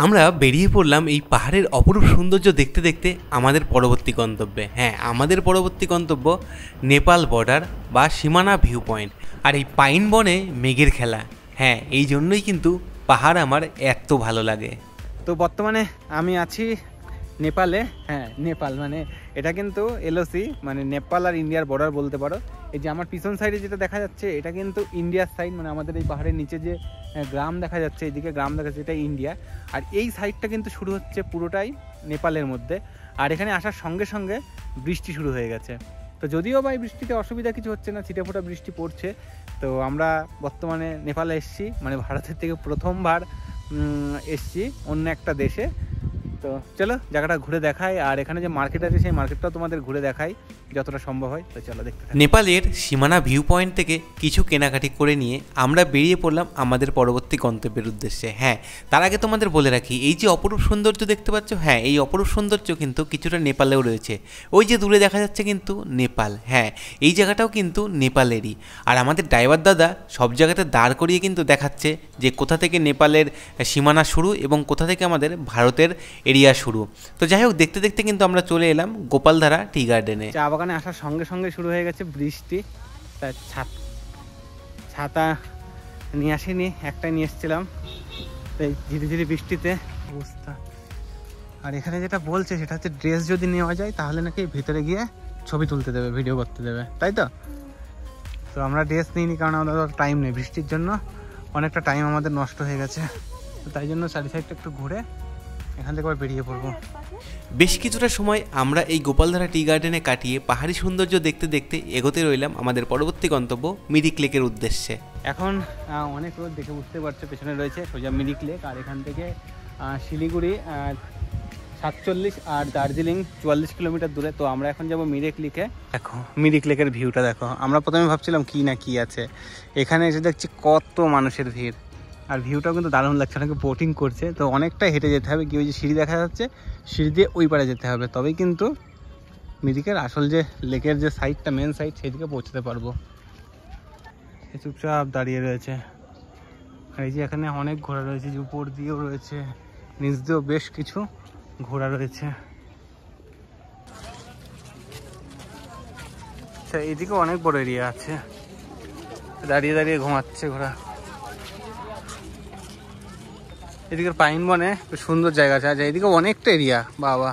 আমরা বেরিয়ে পড়লাম এই পাহাড়ের অপরূপ সৌন্দর্য দেখতে দেখতে আমাদের পরবর্তী গন্তব্যে। হ্যাঁ, আমাদের পরবর্তী গন্তব্য নেপাল বর্ডার বা সীমানা ভিউ পয়েন্ট। আর এই পাইন বনে মেঘের খেলা, হ্যাঁ এই জন্যই কিন্তু পাহাড় আমার এত ভালো লাগে। তো বর্তমানে আমি আছি নেপালে। হ্যাঁ, নেপাল মানে এটা কিন্তু এলওসি, মানে নেপাল আর ইন্ডিয়ার বর্ডার বলতে পারো। এই যে আমার পিছন সাইডে যেটা দেখা যাচ্ছে এটা কিন্তু ইন্ডিয়ার সাইড, মানে আমাদের এই পাহাড়ের নিচে যে গ্রাম দেখা যাচ্ছে, এইদিকে গ্রাম দেখা যাচ্ছে, এটা ইন্ডিয়া। আর এই সাইডটা কিন্তু শুরু হচ্ছে পুরোটাই নেপালের মধ্যে। আর এখানে আসার সঙ্গে সঙ্গে বৃষ্টি শুরু হয়ে গেছে। তো যদিও বা এই বৃষ্টিতে অসুবিধা কিছু হচ্ছে না, ছিটেফোঁটা বৃষ্টি পড়ছে। তো আমরা বর্তমানে নেপালে এসেছি, মানে ভারতের থেকে প্রথমবার এসছি অন্য একটা দেশে। তো চলো জায়গাটা ঘুরে দেখাই, আর এখানে যে মার্কেট আছে সেই মার্কেটটাও তোমাদের ঘুরে দেখাই যতটা সম্ভব হয়। তো চলো দেখতে থাকি। নেপালের সীমানা ভিউ পয়েন্ট থেকে কিছু কেনাকাটি করে নিয়ে আমরা বেরিয়ে পড়লাম আমাদের পরবর্তী গন্তব্যের উদ্দেশ্যে। হ্যাঁ, তার আগে তোমাদের বলে রাখি, এই যে অপরূপ সৌন্দর্য দেখতে পাচ্ছ, হ্যাঁ এই অপরূপ সৌন্দর্য কিন্তু কিছুটা নেপালেও রয়েছে। ওই যে দূরে দেখা যাচ্ছে কিন্তু নেপাল, হ্যাঁ এই জায়গাটাও কিন্তু নেপালেরই। আর আমাদের ড্রাইভার দাদা সব জায়গাতে দাঁড় করিয়ে কিন্তু দেখাচ্ছে যে কোথা থেকে নেপালের সীমানা শুরু এবং কোথা থেকে আমাদের ভারতের এরিয়া শুরু। তো যাই হোক, দেখতে দেখতে কিন্তু আমরা চলে এলাম গোপালধারা টি গার্ডেনে। চা বাগানে আসার সঙ্গে সঙ্গে শুরু হয়ে গেছে বৃষ্টি। তাই ছাতা নিয়ে আসিনি, একটাই নিয়ে এসেছিলাম। এই ধীরে ধীরে বৃষ্টিতে অবস্থা। আর এখানে যেটা বলছে সেটা হচ্ছে ড্রেস যদি নেওয়া যায় তাহলে নাকি ভিতরে গিয়ে ছবি তুলতে দেবে, ভিডিও করতে দেবে, তাই তো? তো আমরা ড্রেস নিইনি, কারণ আমাদের টাইম নেই, বৃষ্টির জন্য অনেকটা টাইম আমাদের নষ্ট হয়ে গেছে। তো তাই জন্য চারি সাইডটা একটু ঘুরে এখান থেকে আবার বেরিয়ে পড়বো। বেশ কিছুটা সময় আমরা এই গোপালধারা টি গার্ডেনে কাটিয়ে পাহাড়ি সৌন্দর্য দেখতে দেখতে এগোতে রইলাম আমাদের পরবর্তী গন্তব্য মিরিক লেকের উদ্দেশ্যে। এখন অনেক রোদ দেখে বুঝতে পারছো, পেছনে রয়েছে সোজা মিরিক লেক। আর এখান থেকে শিলিগুড়ি 47 আর দার্জিলিং 44 কিলোমিটার দূরে। তো আমরা এখন যাবো মিরিক লেকে। দেখো মিরিক লেকের ভিউটা দেখো। আমরা প্রথমে ভাবছিলাম কি না কি আছে, এখানে এসে দেখছি কত মানুষের ভিড়। আর ভিউটাও কিন্তু দারুণ লাগছে, অনেকে বোটিং করছে। তো অনেকটা হেঁটে যেতে হবে, কি ওই যে সিঁড়ি দেখা যাচ্ছে, সিঁড়ি দিয়ে ওই পারে যেতে হবে, তবেই কিন্তু মিরিকের আসল যে লেকের যে সাইডটা, মেন সাইড, সেদিকে পৌঁছতে পারবো। চুপচাপ দাঁড়িয়ে রয়েছে। আর এই যে এখানে অনেক ঘোড়া রয়েছে, যে উপর দিয়েও রয়েছে, নিচ দিয়েও বেশ কিছু ঘোড়া রয়েছে। আচ্ছা, এইদিকে অনেক বড় এরিয়া আছে, দাঁড়িয়ে দাঁড়িয়ে ঘুমাচ্ছে ঘোড়া। এদিকের পাইন বনে সুন্দর জায়গা আছে। আচ্ছা, এদিকে অনেকটা এরিয়া। বাবা,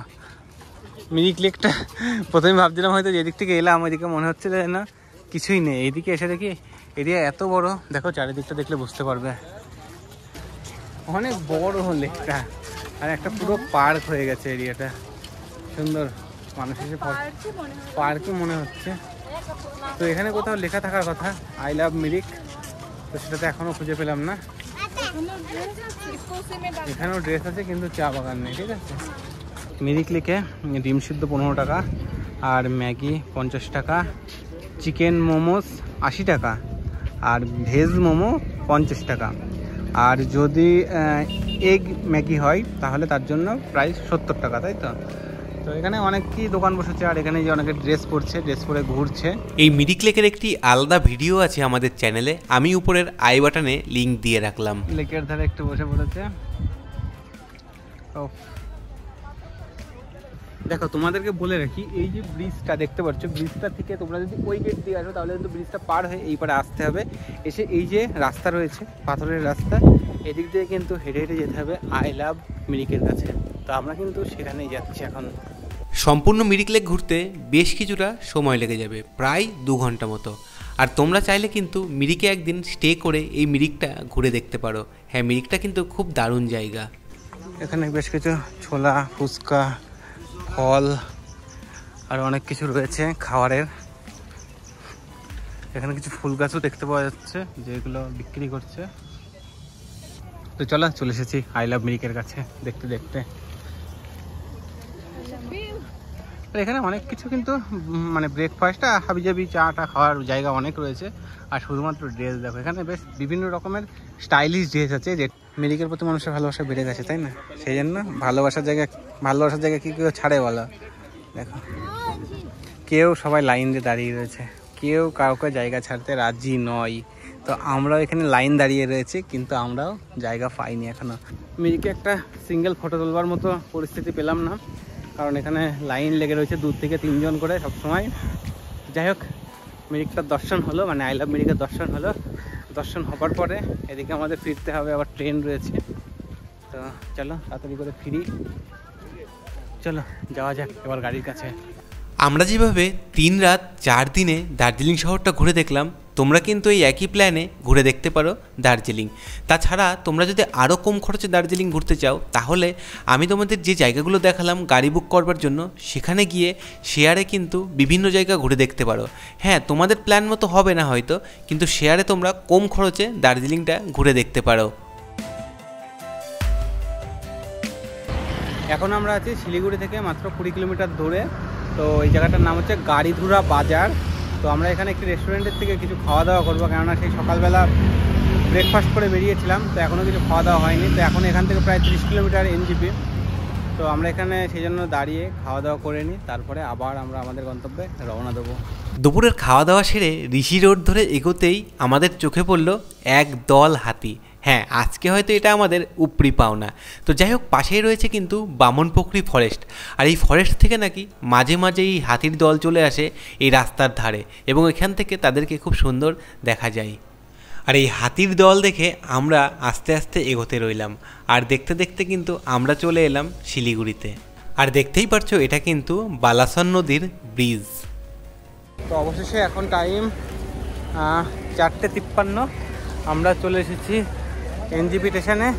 মিরিক লেকটা প্রথমে ভাবছিলাম হয়তো যেদিক থেকে এলাম ওইদিকে মনে হচ্ছে যে না কিছুই নেই। এইদিকে এসে দেখি এরিয়া এত বড়, দেখো চারিদিকটা দেখলে বুঝতে পারবে, অনেক বড় লেকটা। আর একটা পুরো পার্ক হয়ে গেছে এরিয়াটা, সুন্দর। মানুষ এসে পার্কে মনে হচ্ছে। তো এখানে কোথাও লেখা থাকার কথা, আই লাভ মিরিক, তো সেটা তো এখনও খুঁজে পেলাম না। এখানেও ড্রেস আছে কিন্তু চা বাগান নেই, ঠিক আছে। মিরিক লেকে ডিম সিদ্ধ 15 টাকা, আর ম্যাগি 50 টাকা, চিকেন মোমোস 80 টাকা, আর ভেজ মোমো 50 টাকা। আর যদি এগ ম্যাগি হয় তাহলে তার জন্য প্রাইস 70 টাকা, তাই তো? তো এখানে অনেক কি দোকান বসেছে, আর এখানে যে অনেকে ড্রেস পরছে, ড্রেস পরে ঘুরছে। এই মিরিক লেকের একটি আলাদা ভিডিও আছে আমাদের চ্যানেলে, আমি উপরের আই বাটনে লিঙ্ক দিয়ে রাখলাম। লেকের ধারে একটু বসে পড়েছে। দেখো তোমাদেরকে বলে রাখি, এই যে ব্রিজটা দেখতে পাচ্ছ, ব্রিজটা থেকে তোমরা যদি ওই গেট দিয়ে আসো তাহলে কিন্তু ব্রিজটা পার হয়ে এই পারে আসতে হবে। এসে এই যে রাস্তা রয়েছে, পাথরের রাস্তা, এদিক দিয়ে কিন্তু হেঁটে হেঁটে যেতে হবে আই লাভ মিরিকের কাছে। তো আমরা কিন্তু সেখানেই যাচ্ছি এখন। সম্পূর্ণ মিরিক লেক ঘুরতে বেশ কিছুটা সময় লেগে যাবে, প্রায় 2 ঘন্টা মতো। আর তোমরা চাইলে কিন্তু মিরিকে একদিন স্টে করে এই মিরিকটা ঘুরে দেখতে পারো। হ্যাঁ, মিরিকটা কিন্তু খুব দারুণ জায়গা। এখানে বেশ কিছু ছোলা, ফুচকা, ফল আর অনেক কিছু রয়েছে খাবারের। এখানে কিছু ফুল গাছও দেখতে পাওয়া যাচ্ছে যেগুলো বিক্রি করছে। তো চলে এসেছি আই লাভ মিরিকের কাছে দেখতে দেখতে। এখানে অনেক কিছু কিন্তু মানে ব্রেকফাস্ট হাবিজাবি চাটা খাওয়ার জায়গা অনেক রয়েছে। আর শুধুমাত্র ড্রেস দেখো, এখানে বেশ বিভিন্ন রকমের স্টাইলিশ ড্রেস আছে। যে মিরিকের প্রতি মানুষের ভালোবাসা বেড়ে গেছে, তাই না? সেই জন্য ভালোবাসার জায়গা কি কেউ ছাড়ে বলো? দেখো, সবাই লাইন দিয়ে দাঁড়িয়ে রয়েছে, কেউ কাউকে জায়গা ছাড়তে রাজি নয়। তো আমরাও এখানে লাইন দাঁড়িয়ে রয়েছি, কিন্তু আমরাও জায়গা পাইনি এখনো। মিরিকে একটা সিঙ্গেল ফটো তোলবার মতো পরিস্থিতি পেলাম না, কারণ এখানে লাইন লেগে রয়েছে 2 থেকে 3 জন করে সবসময়। যাই হোক, মিরিকটার দর্শন হলো, মানে আই লাভ মিরিকের দর্শন হলো। দর্শন হবার পরে এদিকে আমাদের ফিরতে হবে, আবার ট্রেন রয়েছে। তো চলো তাড়াতাড়ি করে ফিরি, চলো যাওয়া যাক এবার গাড়ির কাছে। আমরা যেভাবে 3 রাত 4 দিনে দার্জিলিং শহরটা ঘুরে দেখলাম, তোমরা কিন্তু এই একই প্ল্যানে ঘুরে দেখতে পারো দার্জিলিং। তাছাড়া তোমরা যদি আরও কম খরচে দার্জিলিং ঘুরতে চাও, তাহলে আমি তোমাদের যে জায়গাগুলো দেখালাম গাড়ি বুক করবার জন্য, সেখানে গিয়ে শেয়ারে কিন্তু বিভিন্ন জায়গা ঘুরে দেখতে পারো। হ্যাঁ, তোমাদের প্ল্যান মতো হবে না হয়তো, কিন্তু শেয়ারে তোমরা কম খরচে দার্জিলিংটা ঘুরে দেখতে পারো। এখন আমরা আছি শিলিগুড়ি থেকে মাত্র 20 কিলোমিটার দূরে। তো এই জায়গাটার নাম হচ্ছে গাড়িধুরা বাজার। তো আমরা এখানে একটি রেস্টুরেন্টের থেকে কিছু খাওয়া দাওয়া করবো, কেননা সেই সকালবেলা ব্রেকফাস্ট করে বেরিয়েছিলাম, তো এখনও কিছু খাওয়া দাওয়া হয়নি। তো এখন এখান থেকে প্রায় 30 কিলোমিটার এনজিপি। তো আমরা এখানে সেই জন্য দাঁড়িয়ে খাওয়া দাওয়া করে নিই, তারপরে আবার আমরা আমাদের গন্তব্যে রওনা দেবো। দুপুরের খাওয়া দাওয়া সেরে ঋষি রোড ধরে এগোতেই আমাদের চোখে পড়ল এক দল হাতি। হ্যাঁ, আজকে হয়তো এটা আমাদের উপরি পাওনা। তো যাই হোক, পাশেই রয়েছে কিন্তু বামনপুকুরি ফরেস্ট। আর এই ফরেস্ট থেকে নাকি মাঝে মাঝে এই হাতির দল চলে আসে এই রাস্তার ধারে, এবং এখান থেকে তাদেরকে খুব সুন্দর দেখা যায়। আর এই হাতির দল দেখে আমরা আস্তে আস্তে এগোতে রইলাম। আর দেখতে দেখতে কিন্তু আমরা চলে এলাম শিলিগুড়িতে। আর দেখতেই পারছো, এটা কিন্তু বালাসন নদীর ব্রিজ। তো অবশেষে এখন টাইম 4:53। আমরা চলে এসেছি এনজিপি স্টেশনে।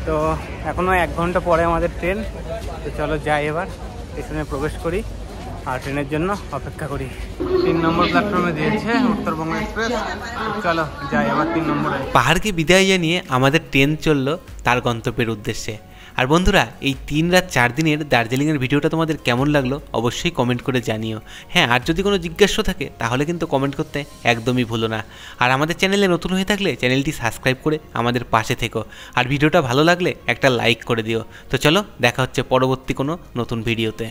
তো এখনও 1 ঘন্টা পরে আমাদের ট্রেন। তো চলো যাই, এবার স্টেশনে প্রবেশ করি আর ট্রেনের জন্য অপেক্ষা করি। 3 নম্বর প্ল্যাটফর্মে দিয়েছে উত্তরবঙ্গ এক্সপ্রেস। চলো যাই এবার 3 নম্বরে। পাহাড়কে বিদায় জানিয়ে আমাদের ট্রেন চলল তার গন্তব্যের উদ্দেশ্যে। আর বন্ধুরা, এই 3 রাত 4 দিনের দার্জিলিংয়ের ভিডিওটা তোমাদের কেমন লাগলো অবশ্যই কমেন্ট করে জানিও। হ্যাঁ, আর যদি কোনো জিজ্ঞাসা থাকে তাহলে কিন্তু কমেন্ট করতে একদমই ভুলো না। আর আমাদের চ্যানেলে নতুন হয়ে থাকলে চ্যানেলটি সাবস্ক্রাইব করে আমাদের পাশে থেকো। আর ভিডিওটা ভালো লাগলে একটা লাইক করে দিও। তো চলো, দেখা হচ্ছে পরবর্তী কোনো নতুন ভিডিওতে।